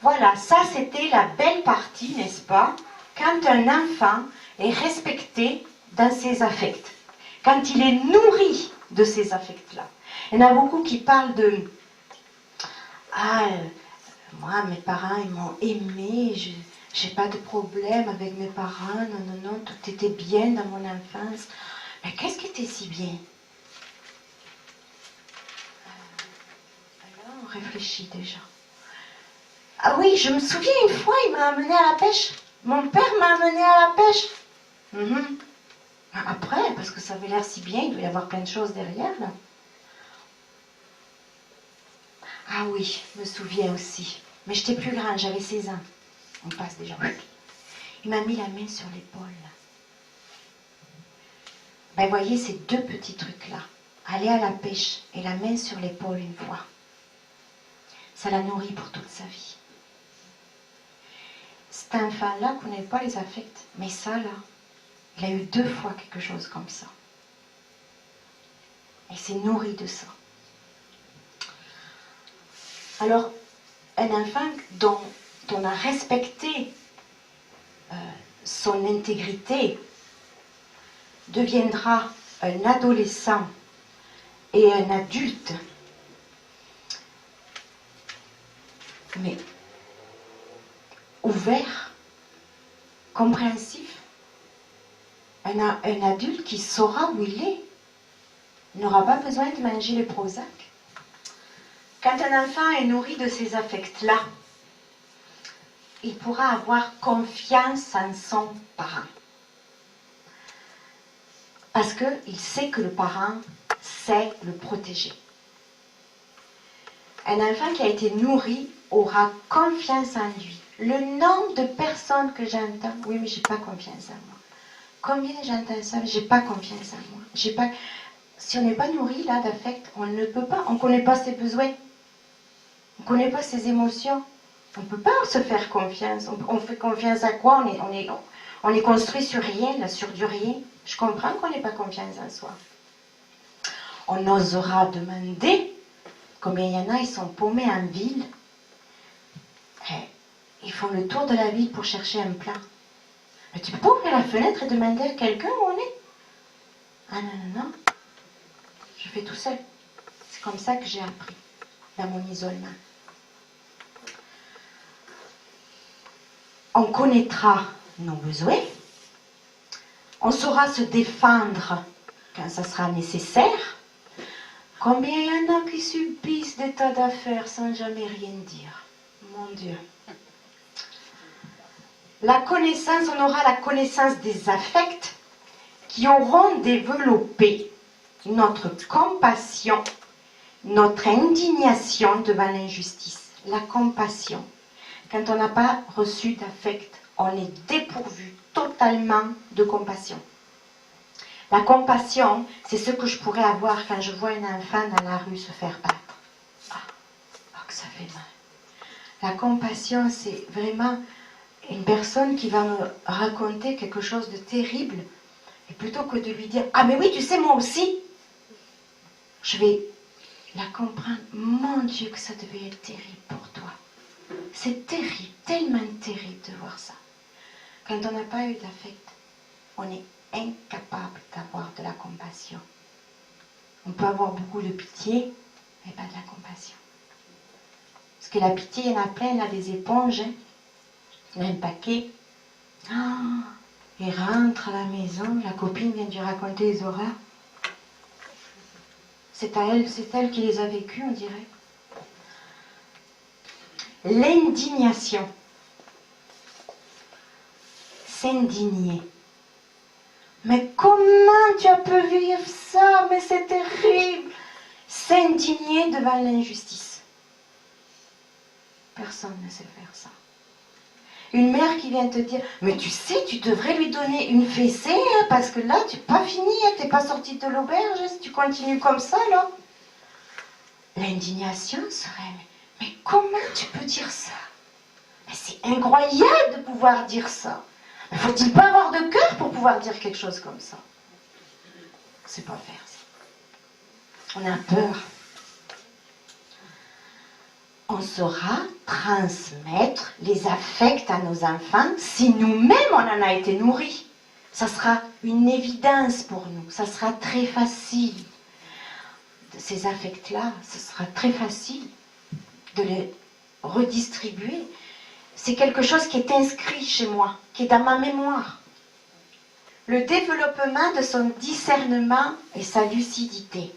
Voilà, ça c'était la belle partie, n'est-ce pas? Quand un enfant est respecté dans ses affects, quand il est nourri de ces affects-là. Il y en a beaucoup qui parlent de « Ah, moi, mes parents, ils m'ont aimé, j'ai pas de problème avec mes parents, non, tout était bien dans mon enfance. » Mais qu'est-ce qui était si bien? Alors, on réfléchit déjà. Ah oui, je me souviens une fois, il m'a amené à la pêche. Mon père m'a amené à la pêche. Après, parce que ça avait l'air si bien, il doit y avoir plein de choses derrière, là. Ah oui, je me souviens aussi. Mais j'étais plus grande, j'avais 16 ans. On passe déjà. Il m'a mis la main sur l'épaule. Ben voyez ces 2 petits trucs-là. Aller à la pêche et la main sur l'épaule une fois. Ça la nourrit pour toute sa vie. Cet enfant-là ne connaît pas les affects. Mais ça, là, il a eu 2 fois quelque chose comme ça. Et s'est nourri de ça. Alors, un enfant dont on a respecté son intégrité deviendra un adolescent et un adulte, mais ouvert, compréhensif, un adulte qui saura où il est, n'aura pas besoin de manger le Prozac. Quand un enfant est nourri de ces affects-là, il pourra avoir confiance en son parent. Parce qu'il sait que le parent sait le protéger. Un enfant qui a été nourri aura confiance en lui. Le nombre de personnes que j'entends, oui, mais j'ai pas confiance en moi. Combien j'entends ça, j'ai pas confiance en moi. Si on n'est pas nourri là d'affect, on ne peut pas, on ne connaît pas ses besoins, on ne connaît pas ses émotions. On ne peut pas se faire confiance. On fait confiance à quoi? On est construit sur rien, là, sur du rien. Je comprends qu'on n'ait pas confiance en soi. On osera demander combien il y en a, ils sont paumés en ville. Ils font le tour de la ville pour chercher un plat. Mais tu peux pas ouvrir la fenêtre et demander à quelqu'un où on est? Ah non, non, non. Je fais tout seul. C'est comme ça que j'ai appris dans mon isolement. On connaîtra nos besoins. On saura se défendre quand ça sera nécessaire. Combien il y en a qui subissent des tas d'affaires sans jamais rien dire? Mon Dieu. La connaissance, on aura la connaissance des affects qui auront développé notre compassion, notre indignation devant l'injustice. La compassion. Quand on n'a pas reçu d'affect, on est dépourvu totalement de compassion. La compassion, c'est ce que je pourrais avoir quand je vois un enfant dans la rue se faire battre. Ah, que ça fait mal. La compassion, c'est vraiment une personne qui va me raconter quelque chose de terrible. Et plutôt que de lui dire « Ah mais oui, tu sais, moi aussi !» je vais la comprendre. Mon Dieu, que ça devait être terrible pour toi. C'est terrible, tellement terrible de voir ça. Quand on n'a pas eu d'affect, on est incapable d'avoir de la compassion. On peut avoir beaucoup de pitié, mais pas de la compassion. Parce que la pitié, il y en a plein, là, des éponges. Hein. Il y en a un paquet. Ah, il rentre à la maison, la copine vient de lui raconter les horreurs. C'est elle qui les a vécues, on dirait. L'indignation. S'indigner. Mais comment tu as pu vivre ça? Mais c'est terrible. S'indigner devant l'injustice. Personne ne sait faire ça. Une mère qui vient te dire, mais tu sais, tu devrais lui donner une fessée, hein, parce que là, tu n'es pas fini, hein, tu n'es pas sorti de l'auberge, si tu continues comme ça, là. L'indignation serait, mais comment tu peux dire ça? Mais c'est incroyable de pouvoir dire ça. Mais faut-il pas avoir de cœur pour pouvoir dire quelque chose comme ça? C'est pas faire ça. On a peur. On saura transmettre les affects à nos enfants si nous-mêmes on en a été nourris. Ça sera une évidence pour nous. Ça sera très facile. Ces affects-là, ce sera très facile de les redistribuer. C'est quelque chose qui est inscrit chez moi, qui est dans ma mémoire. Le développement de son discernement et sa lucidité.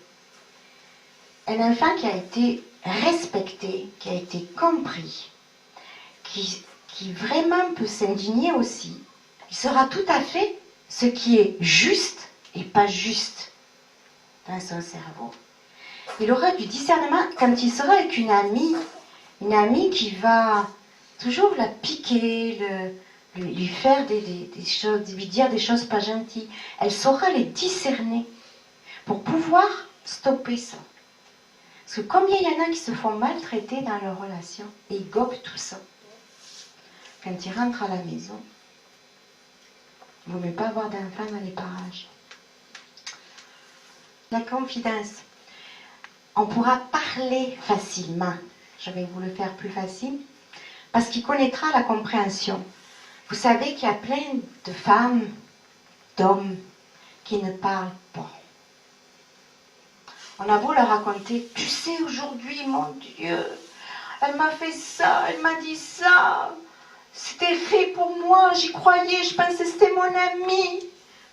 Un enfant qui a été respecté, qui a été compris, qui vraiment peut s'indigner aussi, il saura tout à fait ce qui est juste et pas juste dans son cerveau. Il aura du discernement quand il sera avec une amie qui va toujours la piquer, lui faire des choses, lui dire des choses pas gentilles. Elle saura les discerner pour pouvoir stopper ça. Parce que combien il y en a qui se font maltraiter dans leur relation et ils gobent tout ça. Quand ils rentrent à la maison, il ne vaut mieux pas avoir d'enfants dans les parages. La confidence. On pourra parler facilement Je vais vous le faire plus facile. Parce qu'il connaîtra la compréhension. Vous savez qu'il y a plein de femmes, d'hommes, qui ne parlent pas. On a beau leur raconter, tu sais aujourd'hui, mon Dieu, elle m'a fait ça, elle m'a dit ça, c'était fait pour moi, j'y croyais, je pensais que c'était mon ami.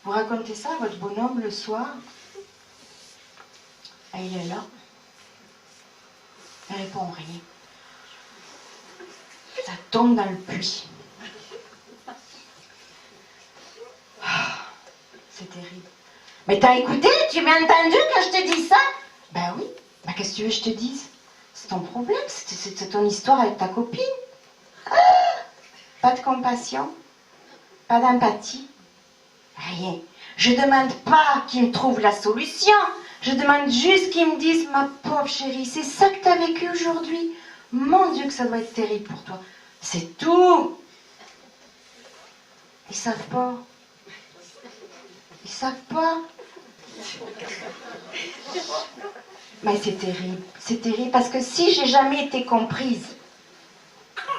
Vous racontez ça à votre bonhomme le soir, et il est là, il répond rien. Ça tombe dans le puits. C'est terrible. Mais t'as écouté? Tu m'as entendu quand je te dis ça? Ben oui. Ben qu'est-ce que tu veux que je te dise? C'est ton problème, c'est ton histoire avec ta copine. Ah, pas de compassion, pas d'empathie, rien. Je demande pas qu'ils me trouvent la solution. Je demande juste qu'ils me disent, ma pauvre chérie, c'est ça que t'as vécu aujourd'hui? Mon Dieu que ça doit être terrible pour toi. C'est tout. Ils savent pas. Ils savent pas. Mais c'est terrible parce que si j'ai jamais été comprise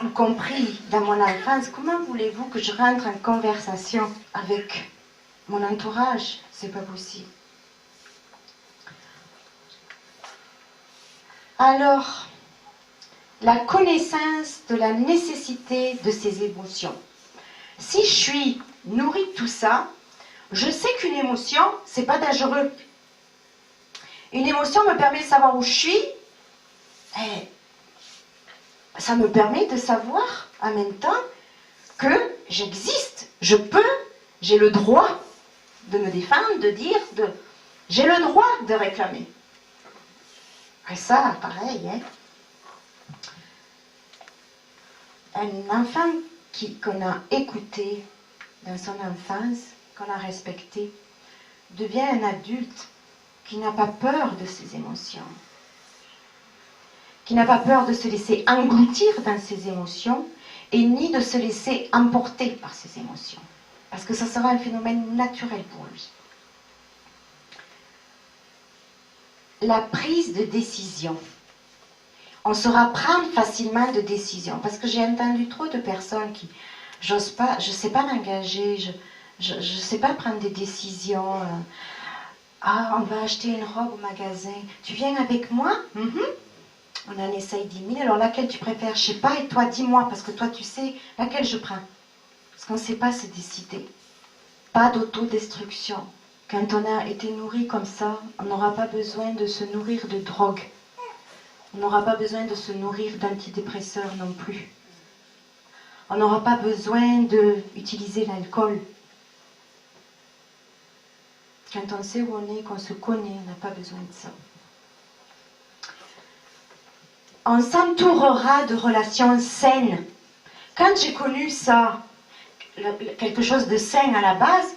ou compris dans mon enfance, comment voulez-vous que je rentre en conversation avec mon entourage? C'est pas possible. Alors, la connaissance de la nécessité de ces émotions. Si je suis nourrie de tout ça, je sais qu'une émotion, c'est pas dangereux. Une émotion me permet de savoir où je suis. Et ça me permet de savoir en même temps que j'existe. Je peux, j'ai le droit de me défendre, de dire, j'ai le droit de réclamer. Et ça, pareil, hein. Un enfant qu'on a écouté dans son enfance, qu'on a respecté, devient un adulte qui n'a pas peur de ses émotions, qui n'a pas peur de se laisser engloutir dans ses émotions et ni de se laisser emporter par ses émotions. Parce que ça sera un phénomène naturel pour lui. La prise de décision. On saura prendre facilement de décisions. Parce que j'ai entendu trop de personnes qui, je ne sais pas m'engager, je ne sais pas prendre des décisions. Ah, on va acheter une robe au magasin. Tu viens avec moi? On en essaye 10 000. Alors laquelle tu préfères? Je ne sais pas. Et toi, dis-moi, parce que toi, tu sais laquelle je prends. Parce qu'on ne sait pas se décider. Pas d'autodestruction. Quand on a été nourri comme ça, on n'aura pas besoin de se nourrir de drogue. On n'aura pas besoin de se nourrir d'antidépresseurs non plus. On n'aura pas besoin d'utiliser l'alcool. Quand on sait où on est, qu'on se connaît, on n'a pas besoin de ça. On s'entourera de relations saines. Quand j'ai connu ça, quelque chose de sain à la base,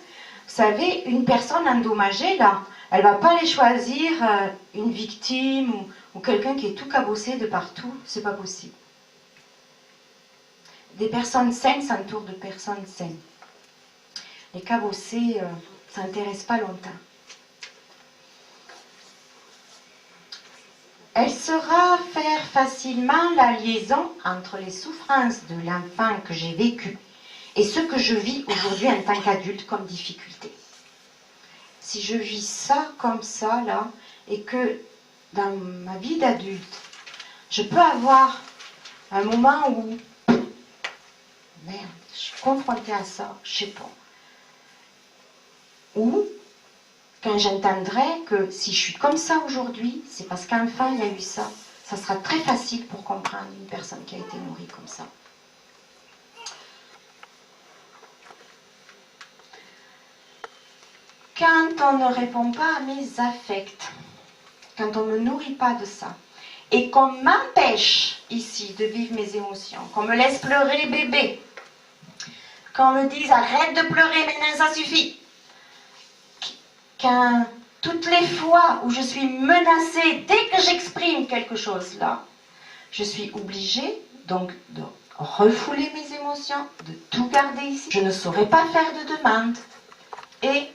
vous savez, une personne endommagée, là, elle ne va pas aller choisir une victime ou quelqu'un qui est tout cabossé de partout. C'est pas possible. Des personnes saines s'entourent de personnes saines. Les cabossés, ça n'intéresse pas longtemps. Elle saura faire facilement la liaison entre les souffrances de l'enfant que j'ai vécu et ce que je vis aujourd'hui en tant qu'adulte comme difficulté. Si je vis ça comme ça, là, et que dans ma vie d'adulte, je peux avoir un moment où, merde, je suis confrontée à ça, je sais pas. Ou, quand j'entendrai que si je suis comme ça aujourd'hui, c'est parce qu'enfant il y a eu ça. Ça sera très facile pour comprendre une personne qui a été nourrie comme ça. Quand on ne répond pas à mes affects, quand on ne me nourrit pas de ça, et qu'on m'empêche ici de vivre mes émotions, qu'on me laisse pleurer bébé, qu'on me dise arrête de pleurer maintenant ça suffit, quand toutes les fois où je suis menacée, dès que j'exprime quelque chose là, je suis obligée donc de refouler mes émotions, de tout garder ici. Je ne saurais pas faire de demande. Et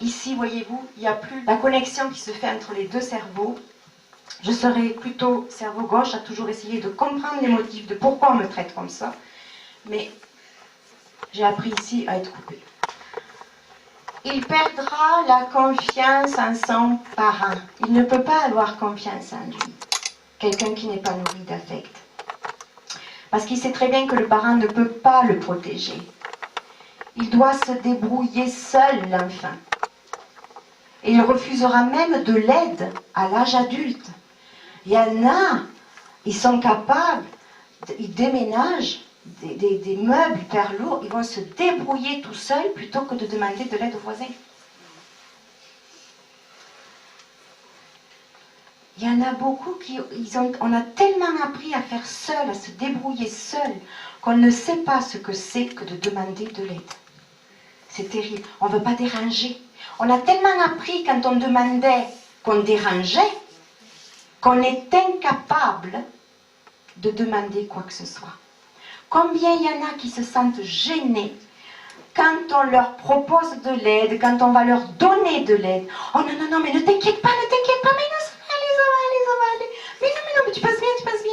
ici, voyez-vous, il n'y a plus la connexion qui se fait entre les deux cerveaux. Je serai plutôt cerveau gauche à toujours essayer de comprendre les motifs de pourquoi on me traite comme ça. Mais j'ai appris ici à être coupée. Il perdra la confiance en son parent. Il ne peut pas avoir confiance en lui. Quelqu'un qui n'est pas nourri d'affect. Parce qu'il sait très bien que le parent ne peut pas le protéger. Il doit se débrouiller seul, l'enfant. Et il refusera même de l'aide à l'âge adulte. Il y en a, ils sont capables, ils déménagent des meubles hyper lourds, ils vont se débrouiller tout seuls plutôt que de demander de l'aide aux voisins. Il y en a beaucoup qui, on a tellement appris à faire seul, à se débrouiller seul, qu'on ne sait pas ce que c'est que de demander de l'aide. C'est terrible. On ne veut pas déranger. On a tellement appris quand on demandait qu'on dérangeait, qu'on est incapable de demander quoi que ce soit. Combien il y en a qui se sentent gênés quand on leur propose de l'aide, quand on va leur donner de l'aide. Oh non, non, non, mais ne t'inquiète pas, mais non, ça va aller. Mais non, mais tu passes bien.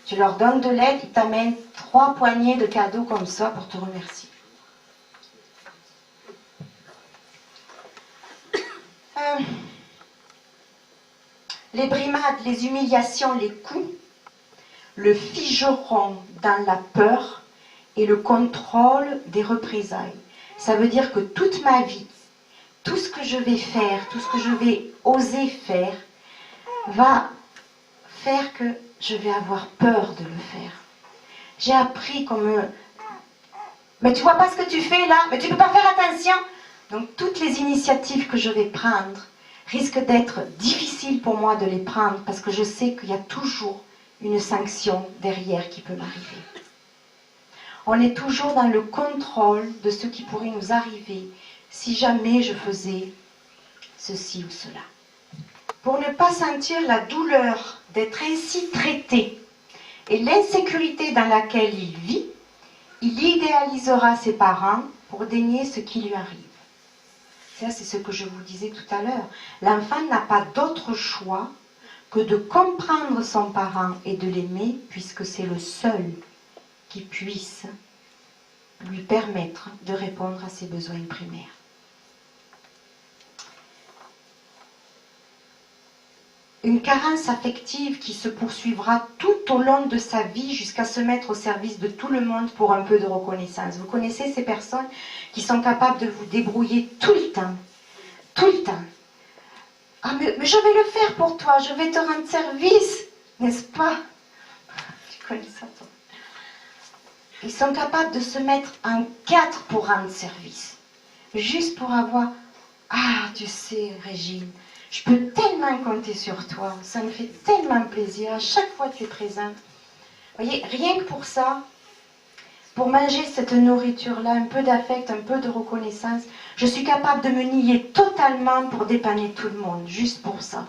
Tu leur donnes de l'aide, ils t'amènent 3 poignées de cadeaux comme ça pour te remercier. Les brimades, les humiliations, les coups le figeront dans la peur et le contrôle des représailles. Ça veut dire que toute ma vie, tout ce que je vais faire, tout ce que je vais oser faire, va faire que je vais avoir peur de le faire. J'ai appris qu'on me... Mais tu vois pas ce que tu fais là? Mais tu peux pas faire attention? Donc toutes les initiatives que je vais prendre risquent d'être difficiles pour moi de les prendre parce que je sais qu'il y a toujours une sanction derrière qui peut m'arriver. On est toujours dans le contrôle de ce qui pourrait nous arriver si jamais je faisais ceci ou cela. Pour ne pas sentir la douleur d'être ainsi traité et l'insécurité dans laquelle il vit, il idéalisera ses parents pour dénier ce qui lui arrive. Ça, c'est ce que je vous disais tout à l'heure. L'enfant n'a pas d'autre choix que de comprendre son parent et de l'aimer, puisque c'est le seul qui puisse lui permettre de répondre à ses besoins primaires. Une carence affective qui se poursuivra tout au long de sa vie jusqu'à se mettre au service de tout le monde pour un peu de reconnaissance. Vous connaissez ces personnes qui sont capables de vous débrouiller tout le temps. Tout le temps. Ah, mais je vais le faire pour toi, je vais te rendre service, n'est-ce pas? Tu connais ça, toi? Ils sont capables de se mettre en 4 pour rendre service. Juste pour avoir... Ah, tu sais, Régine, je peux tellement compter sur toi. Ça me fait tellement plaisir. À chaque fois, tu es présente. Vous voyez, rien que pour ça, pour manger cette nourriture-là, un peu d'affect, un peu de reconnaissance, je suis capable de me nier totalement pour dépanner tout le monde, juste pour ça.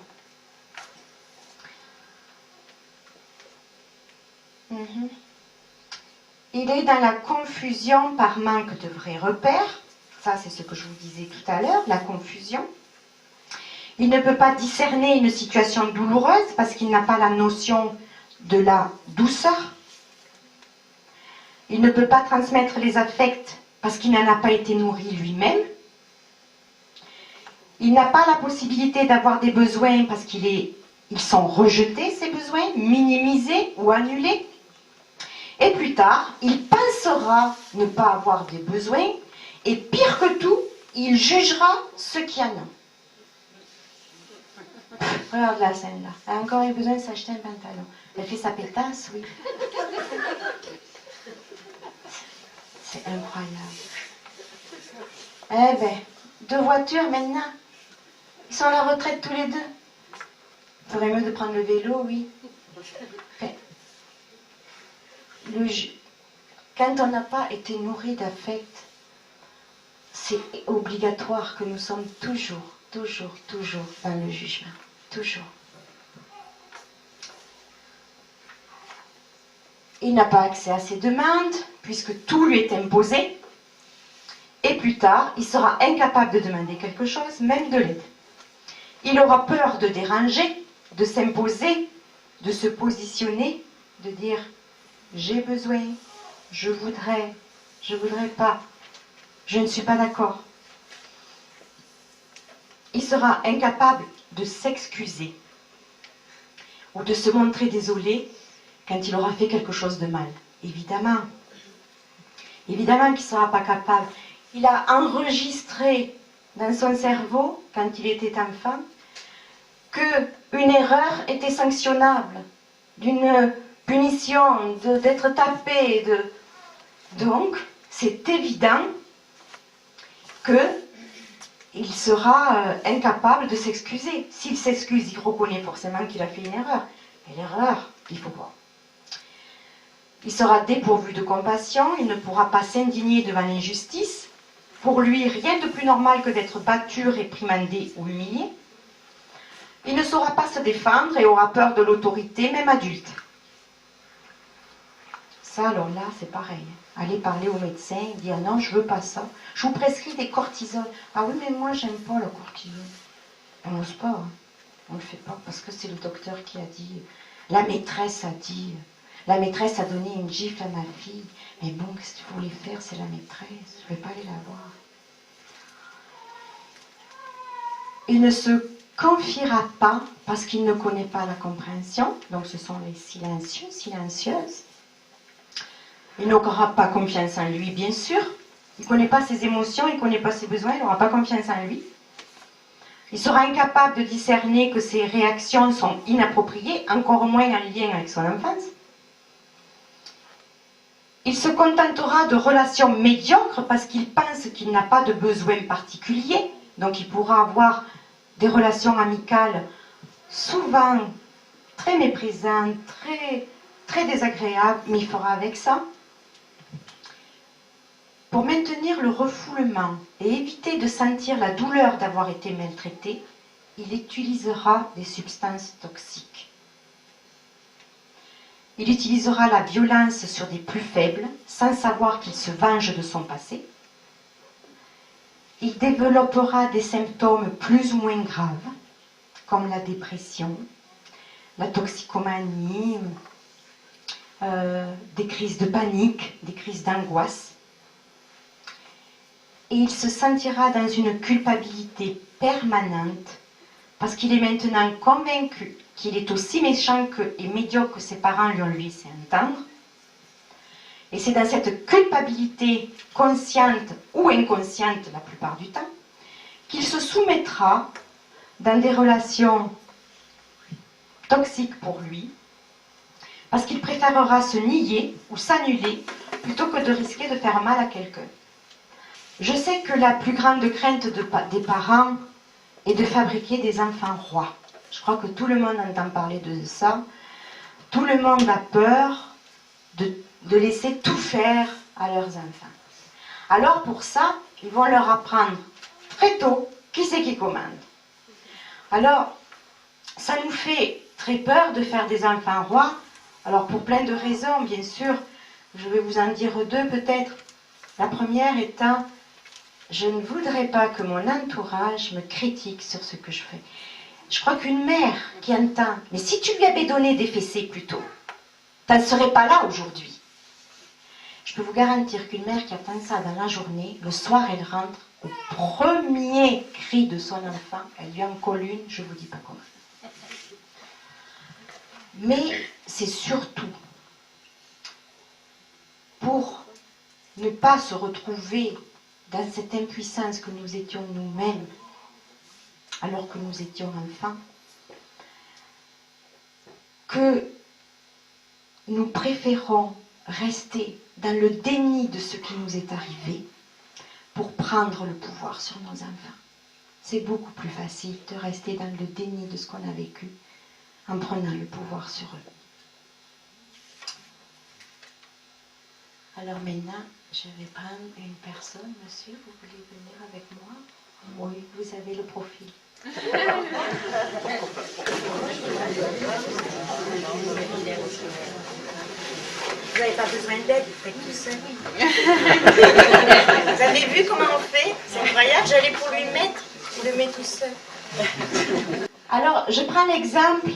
Il est dans la confusion par manque de vrais repères. Ça, c'est ce que je vous disais tout à l'heure, la confusion. Il ne peut pas discerner une situation douloureuse parce qu'il n'a pas la notion de la douceur. Il ne peut pas transmettre les affects parce qu'il n'en a pas été nourri lui-même. Il n'a pas la possibilité d'avoir des besoins parce ils sont rejetés, ces besoins, minimisés ou annulés. Et plus tard, il pensera ne pas avoir de besoins et pire que tout, il jugera ceux qui en ont. Regarde la scène là. Elle a encore eu besoin de s'acheter un pantalon. Elle fait sa pétasse, oui. C'est incroyable. Eh ben, 2 voitures maintenant. Ils sont à la retraite tous les 2. Il faudrait mieux de prendre le vélo, oui. Enfin, quand on n'a pas été nourri d'affect, c'est obligatoire que nous sommes toujours dans le jugement. Toujours. Il n'a pas accès à ses demandes, puisque tout lui est imposé. Et plus tard, il sera incapable de demander quelque chose, même de l'aide. Il aura peur de déranger, de s'imposer, de se positionner, de dire « j'ai besoin, je voudrais pas, je ne suis pas d'accord ». Il sera incapable de s'excuser ou de se montrer désolé quand il aura fait quelque chose de mal. Évidemment. Évidemment qu'il ne sera pas capable. Il a enregistré dans son cerveau, quand il était enfant, qu'une erreur était sanctionnable, d'une punition, d'être tapé. Donc, c'est évident qu'il sera incapable de s'excuser. S'il s'excuse, il reconnaît forcément qu'il a fait une erreur. Et l'erreur, il ne faut pas. Il sera dépourvu de compassion, il ne pourra pas s'indigner devant l'injustice. Pour lui, rien de plus normal que d'être battu, réprimandé ou humilié. Il ne saura pas se défendre et aura peur de l'autorité, même adulte. Ça, alors là, c'est pareil. Aller parler au médecin, dire non, je veux pas ça. Je vous prescris des cortisones. Ah oui, mais moi, j'aime pas le cortisone. On n'ose pas, hein. On ne le fait pas parce que c'est le docteur qui a dit. La maîtresse a dit. La maîtresse a donné une gifle à ma fille. Mais bon, qu'est-ce que tu voulais faire? C'est la maîtresse. Je ne vais pas aller la voir. Il ne se confiera pas parce qu'il ne connaît pas la compréhension. Donc ce sont les silencieux, silencieuses. Il n'aura pas confiance en lui, bien sûr. Il ne connaît pas ses émotions, il ne connaît pas ses besoins, il n'aura pas confiance en lui. Il sera incapable de discerner que ses réactions sont inappropriées, encore moins en lien avec son enfance. Il se contentera de relations médiocres parce qu'il pense qu'il n'a pas de besoin particulier. Donc il pourra avoir des relations amicales souvent très méprisantes, très désagréables, mais il fera avec ça. Pour maintenir le refoulement et éviter de sentir la douleur d'avoir été maltraité, il utilisera des substances toxiques. Il utilisera la violence sur des plus faibles, sans savoir qu'il se venge de son passé. Il développera des symptômes plus ou moins graves, comme la dépression, la toxicomanie, des crises de panique, des crises d'angoisse. Et il se sentira dans une culpabilité permanente, parce qu'il est maintenant convaincu qu'il est aussi méchant et médiocre que ses parents lui ont laissé entendre. Et c'est dans cette culpabilité consciente ou inconsciente la plupart du temps qu'il se soumettra dans des relations toxiques pour lui, parce qu'il préférera se nier ou s'annuler plutôt que de risquer de faire mal à quelqu'un. Je sais que la plus grande crainte des parents est de fabriquer des enfants rois. Je crois que tout le monde entend parler de ça. Tout le monde a peur de laisser tout faire à leurs enfants. Alors pour ça, ils vont leur apprendre très tôt qui c'est qui commande. Alors, ça nous fait très peur de faire des enfants rois. Alors pour plein de raisons, bien sûr, je vais vous en dire deux peut-être. La première étant, je ne voudrais pas que mon entourage me critique sur ce que je fais. Je crois qu'une mère qui entend, mais si tu lui avais donné des fessées plus tôt, tu n'en serais pas là aujourd'hui. Je peux vous garantir qu'une mère qui attend ça dans la journée, le soir elle rentre, au premier cri de son enfant, elle lui en colle une, je ne vous dis pas comment. Mais c'est surtout pour ne pas se retrouver dans cette impuissance que nous étions nous-mêmes, alors que nous étions enfants, que nous préférons rester dans le déni de ce qui nous est arrivé pour prendre le pouvoir sur nos enfants. C'est beaucoup plus facile de rester dans le déni de ce qu'on a vécu en prenant le pouvoir sur eux. Alors maintenant, je vais prendre une personne. Monsieur, vous voulez venir avec moi? Oui, vous avez le profil. Vous n'avez pas besoin d'aide, vous faites tout seul. Vous avez vu comment on fait? C'est incroyable, j'allais pour lui mettre, il le met tout seul. Alors, je prends l'exemple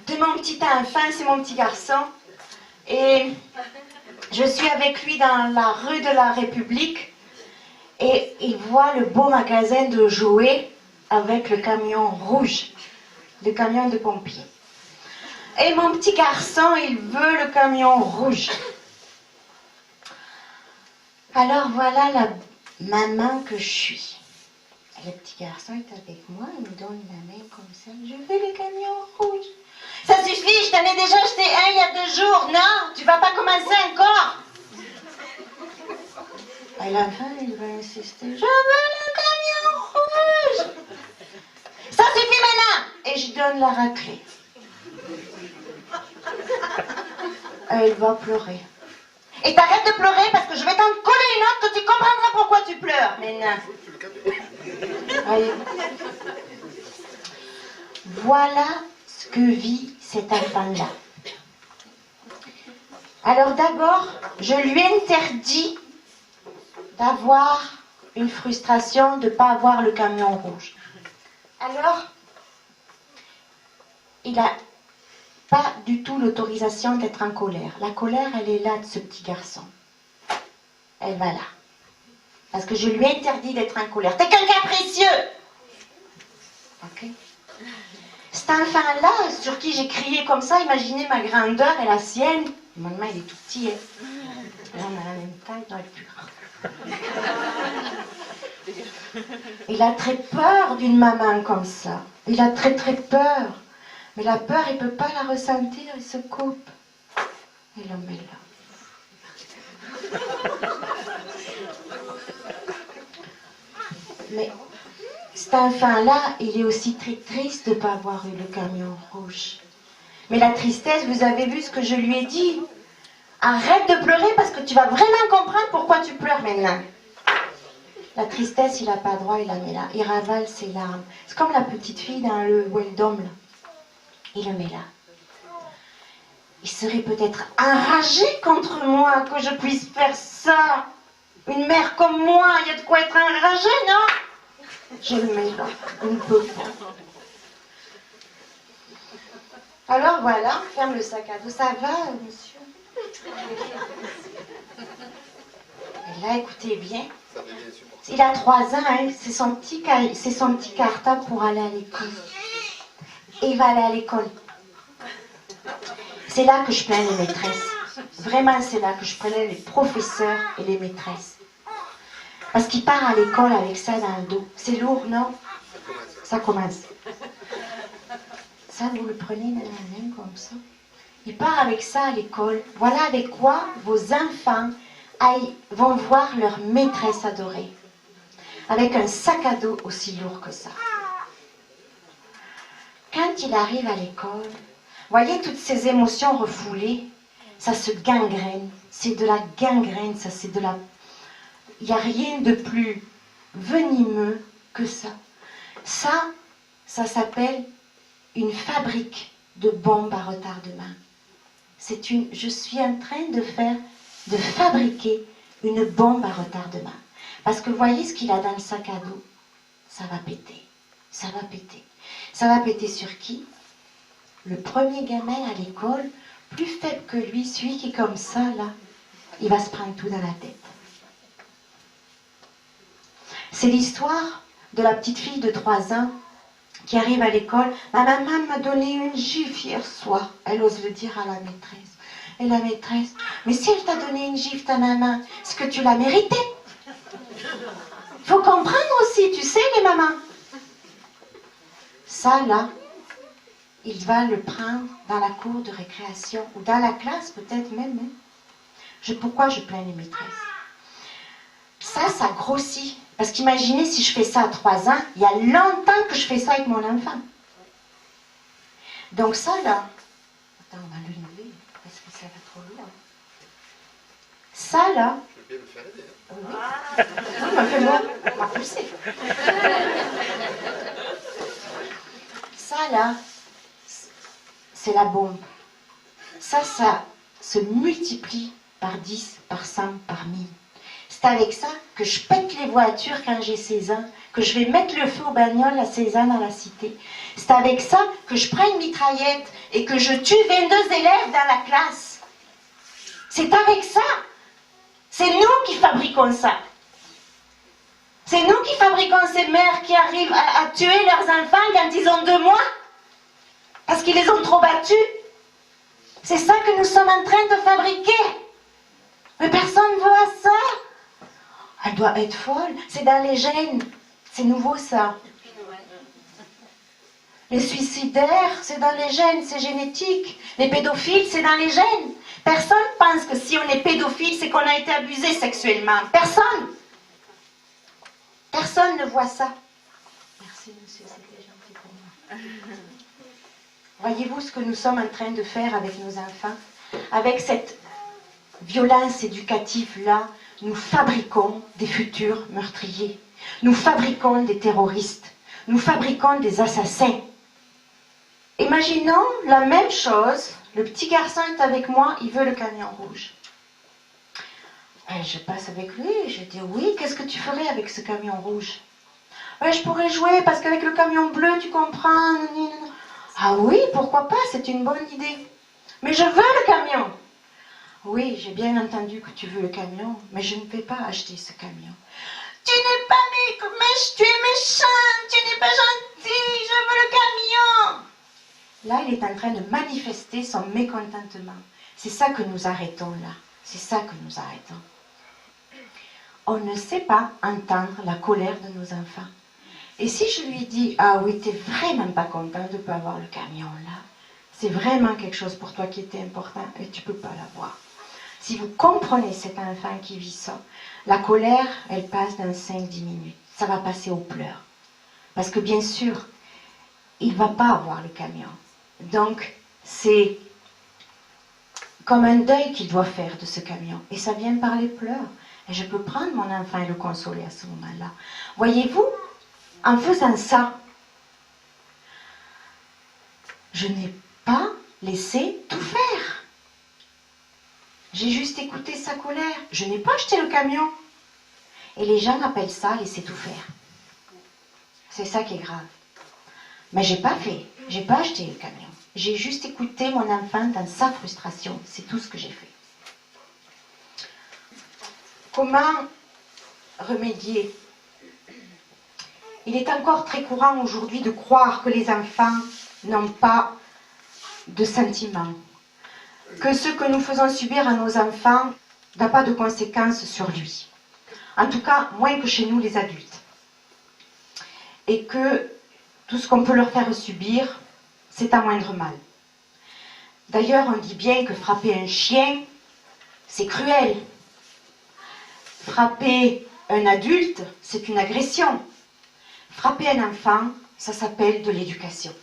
de mon petit enfant, c'est mon petit garçon, et je suis avec lui dans la rue de la République, et il voit le beau magasin de jouets avec le camion rouge, le camion de pompiers. Et mon petit garçon, il veut le camion rouge. Alors voilà la maman que je suis. Le petit garçon est avec moi, il me donne la main comme ça. Je veux le camion rouge. Ça suffit, je t'en ai déjà acheté un il y a 2 jours. Non, tu vas pas commencer encore. À la fin, il va insister. Je veux le camion rouge. Ça suffit maintenant. Et je donne la raclée. Elle va pleurer. Et t'arrêtes de pleurer parce que je vais t'en coller une autre que tu comprendras pourquoi tu pleures. Mais non. Voyez. Voilà ce que vit cet enfant-là. Alors d'abord, je lui interdis d'avoir une frustration de ne pas avoir le camion rouge. Alors, il n'a pas du tout l'autorisation d'être en colère. La colère, elle est là de ce petit garçon. Elle va là. Parce que je lui interdis d'être en colère. T'es quelqu'un précieux. Ok. Cet enfant-là, sur qui j'ai crié comme ça, imaginez ma grandeur et la sienne. Maintenant, il est tout petit. Hein. Là, on a la même taille dans le pur. Il a très peur d'une maman comme ça. Il a très très peur. Mais la peur, il ne peut pas la ressentir, il se coupe. Et le met là. Mais cet enfant-là, il est aussi très triste de ne pas avoir eu le camion rouge. Mais la tristesse, vous avez vu ce que je lui ai dit. Arrête de pleurer parce que tu vas vraiment comprendre pourquoi tu pleures maintenant. La tristesse, il n'a pas droit, il la met là. Il ravale ses larmes. C'est comme la petite fille dans le Weldom, là. Il le met là. Il serait peut-être enragé contre moi que je puisse faire ça. Une mère comme moi, il y a de quoi être enragé, non? Je le mets là. Il ne peut pas. Alors voilà, ferme le sac à dos. Ça va, monsieur? Et là, écoutez bien. Il a 3 ans, hein, c'est son petit cartable pour aller à l'école. Et il va aller à l'école. C'est là que je plains les maîtresses. Vraiment, c'est là que je plains les professeurs et les maîtresses. Parce qu'il part à l'école avec ça dans le dos. C'est lourd, non? Ça commence. Ça, vous le prenez dans la main comme ça. Il part avec ça à l'école. Voilà avec quoi vos enfants vont voir leur maîtresse adorée. Avec un sac à dos aussi lourd que ça. Quand il arrive à l'école, voyez toutes ces émotions refoulées, ça se gangrène. C'est de la gangrène, ça, c'est de la... Il n'y a rien de plus venimeux que ça. Ça s'appelle une fabrique de bombes à retardement. Je suis en train de fabriquer une bombe à retardement. Parce que vous voyez ce qu'il a dans le sac à dos? Ça va péter. Ça va péter. Ça va péter sur qui? Le premier gamin à l'école, plus faible que lui, celui qui est comme ça, là, il va se prendre tout dans la tête. C'est l'histoire de la petite fille de 3 ans qui arrive à l'école. Ma maman m'a donné une gifle hier soir. Elle ose le dire à la maîtresse. Et la maîtresse, mais si elle t'a donné une gifle, ta maman, c'est que tu l'as mérité. Il faut comprendre aussi, tu sais, les mamans. Ça, là, il va le prendre dans la cour de récréation ou dans la classe, peut-être même. Pourquoi je plains les maîtresses? Ça grossit. Parce qu'imaginez si je fais ça à 3 ans, il y a longtemps que je fais ça avec mon enfant. Donc ça, là... Attends, on va le lever, parce que ça va trop loin. Ça, là... Je vais bien me faire aider. Oui. Non, fais-moi. On va pousser. Ça, là, c'est la bombe. Ça se multiplie par 10, par 100, par 1000. C'est avec ça que je pète les voitures quand j'ai 16 ans, que je vais mettre le feu aux bagnoles à 16 ans dans la cité. C'est avec ça que je prends une mitraillette et que je tue 22 élèves dans la classe. C'est avec ça. C'est nous qui fabriquons ça. C'est nous qui fabriquons ces mères qui arrivent à tuer leurs enfants quand ils ont 2 mois. Parce qu'ils les ont trop battus. C'est ça que nous sommes en train de fabriquer. Mais personne ne veut à ça. Elle doit être folle. C'est dans les gènes. C'est nouveau ça. Les suicidaires, c'est dans les gènes, c'est génétique. Les pédophiles, c'est dans les gènes. Personne pense que si on est pédophile, c'est qu'on a été abusé sexuellement. Personne. Personne ne voit ça. Merci monsieur, c'était gentil pour moi. Voyez-vous ce que nous sommes en train de faire avec nos enfants? Avec cette violence éducative-là, nous fabriquons des futurs meurtriers. Nous fabriquons des terroristes. Nous fabriquons des assassins. Imaginons la même chose. Le petit garçon est avec moi, il veut le camion rouge. Et je passe avec lui, je dis oui, qu'est-ce que tu ferais avec ce camion rouge? Je pourrais jouer parce qu'avec le camion bleu, tu comprends. Ah oui, pourquoi pas, c'est une bonne idée. Mais je veux le camion. Oui, j'ai bien entendu que tu veux le camion, mais je ne vais pas acheter ce camion. Tu n'es pas tu es méchant, tu n'es pas gentil, je veux le camion. Là, il est en train de manifester son mécontentement. C'est ça que nous arrêtons là. C'est ça que nous arrêtons. On ne sait pas entendre la colère de nos enfants. Et si je lui dis, ah oui, tu n'es vraiment pas content de ne pas avoir le camion là, c'est vraiment quelque chose pour toi qui était important et tu ne peux pas l'avoir. Si vous comprenez cet enfant qui vit ça, la colère, elle passe dans 5-10 minutes. Ça va passer aux pleurs. Parce que bien sûr, il ne va pas avoir le camion. Donc, c'est comme un deuil qu'il doit faire de ce camion. Et ça vient par les pleurs. Et je peux prendre mon enfant et le consoler à ce moment-là. Voyez-vous, en faisant ça, je n'ai pas laissé tout faire. J'ai juste écouté sa colère. Je n'ai pas acheté le camion. Et les gens appellent ça laisser tout faire. C'est ça qui est grave. Mais j'ai pas fait. J'ai pas acheté le camion. J'ai juste écouté mon enfant dans sa frustration. C'est tout ce que j'ai fait. Comment remédier? Il est encore très courant aujourd'hui de croire que les enfants n'ont pas de sentiments, que ce que nous faisons subir à nos enfants n'a pas de conséquences sur lui. En tout cas, moins que chez nous les adultes. Et que tout ce qu'on peut leur faire subir, c'est un moindre mal. D'ailleurs, on dit bien que frapper un chien, c'est cruel. Frapper un adulte, c'est une agression. Frapper un enfant, ça s'appelle de l'éducation.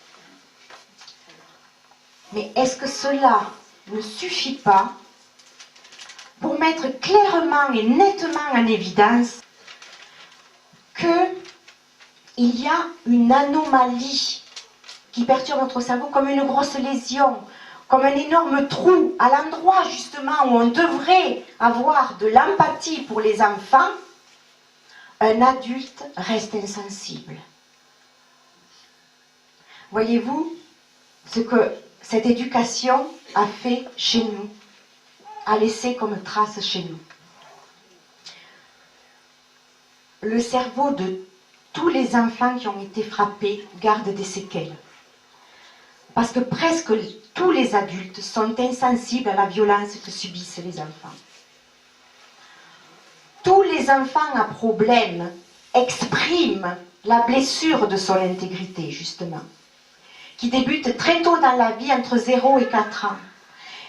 Mais est-ce que cela ne suffit pas pour mettre clairement et nettement en évidence qu'il y a une anomalie qui perturbe notre cerveau comme une grosse lésion, comme un énorme trou à l'endroit justement où on devrait avoir de l'empathie pour les enfants, un adulte reste insensible. Voyez-vous ce que cette éducation a fait chez nous, a laissé comme trace chez nous. Le cerveau de tous les enfants qui ont été frappés garde des séquelles. Parce que presque tous les adultes sont insensibles à la violence que subissent les enfants. Tous les enfants à problème expriment la blessure de son intégrité, justement, qui débute très tôt dans la vie, entre 0 et 4 ans.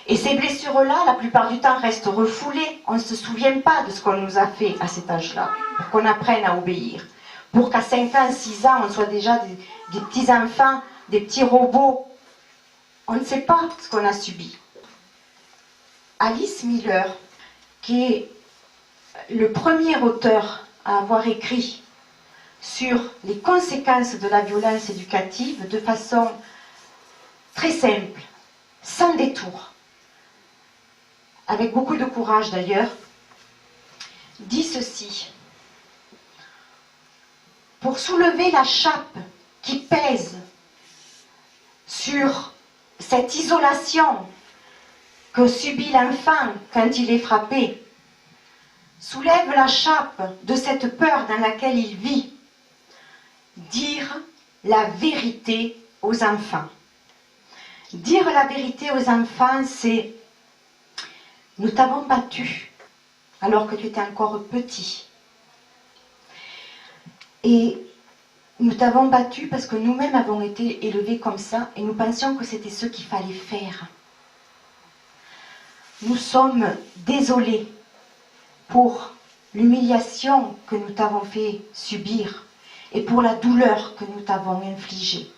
Et ces blessures-là, la plupart du temps, restent refoulées. On ne se souvient pas de ce qu'on nous a fait à cet âge-là, pour qu'on apprenne à obéir. Pour qu'à 5 ans, 6 ans, on soit déjà des petits-enfants, des petits robots. On ne sait pas ce qu'on a subi. Alice Miller, qui est le premier auteur à avoir écrit sur les conséquences de la violence éducative de façon très simple, sans détour, avec beaucoup de courage d'ailleurs, dit ceci. Pour soulever la chape qui pèse sur cette isolation que subit l'enfant quand il est frappé, soulève la chape de cette peur dans laquelle il vit, dire la vérité aux enfants. Dire la vérité aux enfants, c'est « Nous t'avons battu alors que tu étais encore petit. Et nous t'avons battu parce que nous-mêmes avons été élevés comme ça et nous pensions que c'était ce qu'il fallait faire. Nous sommes désolés pour l'humiliation que nous t'avons fait subir et pour la douleur que nous t'avons infligée.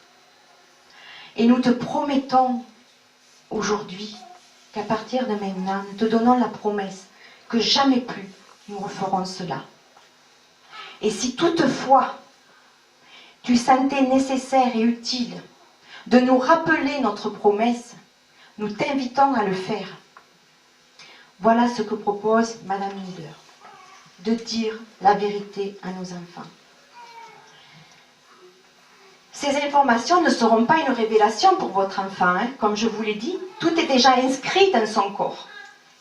Et nous te promettons aujourd'hui qu'à partir de maintenant, nous te donnons la promesse que jamais plus nous referons cela. Et si toutefois tu sentais nécessaire et utile de nous rappeler notre promesse, nous t'invitons à le faire. Voilà ce que propose Madame Miller, de dire la vérité à nos enfants. Ces informations ne seront pas une révélation pour votre enfant, comme je vous l'ai dit, tout est déjà inscrit dans son corps.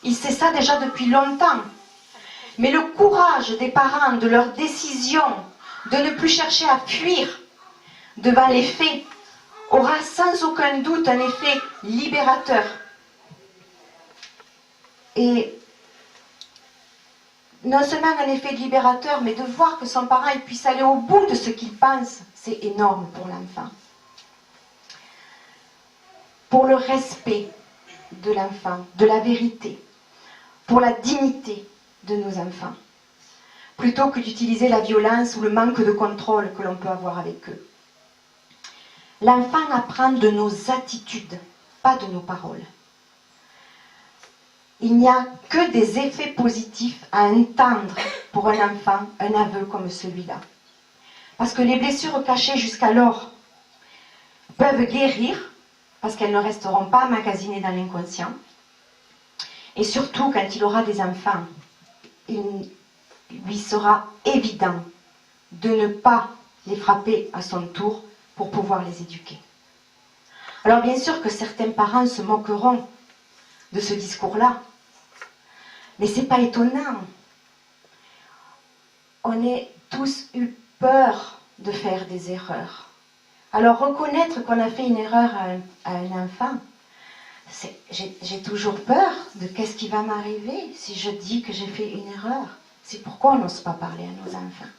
Il sait ça déjà depuis longtemps. Mais le courage des parents de leur décision de ne plus chercher à fuir devant les faits aura sans aucun doute un effet libérateur. Et non seulement un effet libérateur, mais de voir que son parent puisse aller au bout de ce qu'il pense, c'est énorme pour l'enfant. Pour le respect de l'enfant, de la vérité, pour la dignité de nos enfants, plutôt que d'utiliser la violence ou le manque de contrôle que l'on peut avoir avec eux. L'enfant apprend de nos attitudes, pas de nos paroles. Il n'y a que des effets positifs à entendre pour un enfant, un aveu comme celui-là. Parce que les blessures cachées jusqu'alors peuvent guérir, parce qu'elles ne resteront pas emmagasinées dans l'inconscient. Et surtout, quand il aura des enfants, il lui sera évident de ne pas les frapper à son tour pour pouvoir les éduquer. Alors bien sûr que certains parents se moqueront de ce discours-là, mais ce n'est pas étonnant. On a tous eu peur de faire des erreurs. Alors reconnaître qu'on a fait une erreur à un enfant, j'ai toujours peur de qu'est-ce qui va m'arriver si je dis que j'ai fait une erreur. C'est pourquoi on n'ose pas parler à nos enfants.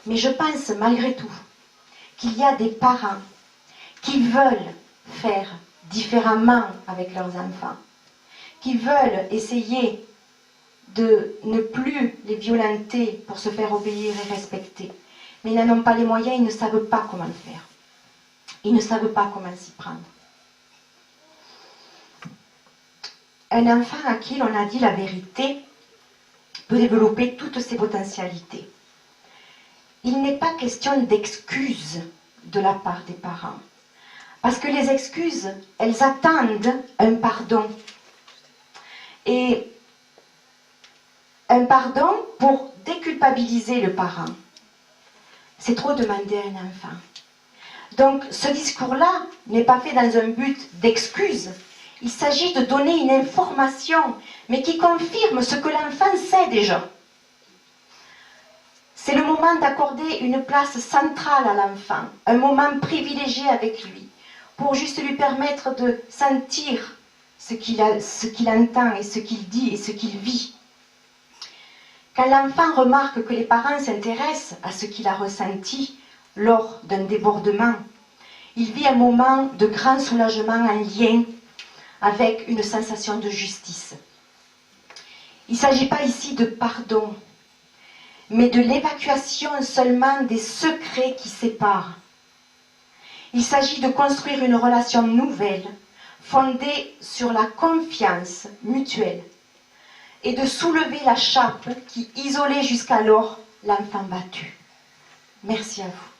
Mais je pense malgré tout qu'il y a des parents qui veulent faire différemment avec leurs enfants, qui veulent essayer de ne plus les violenter pour se faire obéir et respecter. Mais ils n'en ont pas les moyens, ils ne savent pas comment le faire. Ils ne savent pas comment s'y prendre. Un enfant à qui l'on a dit la vérité peut développer toutes ses potentialités. Il n'est pas question d'excuses de la part des parents. Parce que les excuses, elles attendent un pardon. Et un pardon pour déculpabiliser le parent. C'est trop demander à un enfant. Donc ce discours-là n'est pas fait dans un but d'excuse. Il s'agit de donner une information, mais qui confirme ce que l'enfant sait déjà. C'est le moment d'accorder une place centrale à l'enfant, un moment privilégié avec lui, pour juste lui permettre de sentir ce qu'il entend et ce qu'il dit et ce qu'il vit. Quand l'enfant remarque que les parents s'intéressent à ce qu'il a ressenti lors d'un débordement, il vit un moment de grand soulagement en lien avec une sensation de justice. Il ne s'agit pas ici de pardon, mais de l'évacuation seulement des secrets qui séparent. Il s'agit de construire une relation nouvelle, fondée sur la confiance mutuelle, et de soulever la chape qui isolait jusqu'alors l'enfant battu. Merci à vous.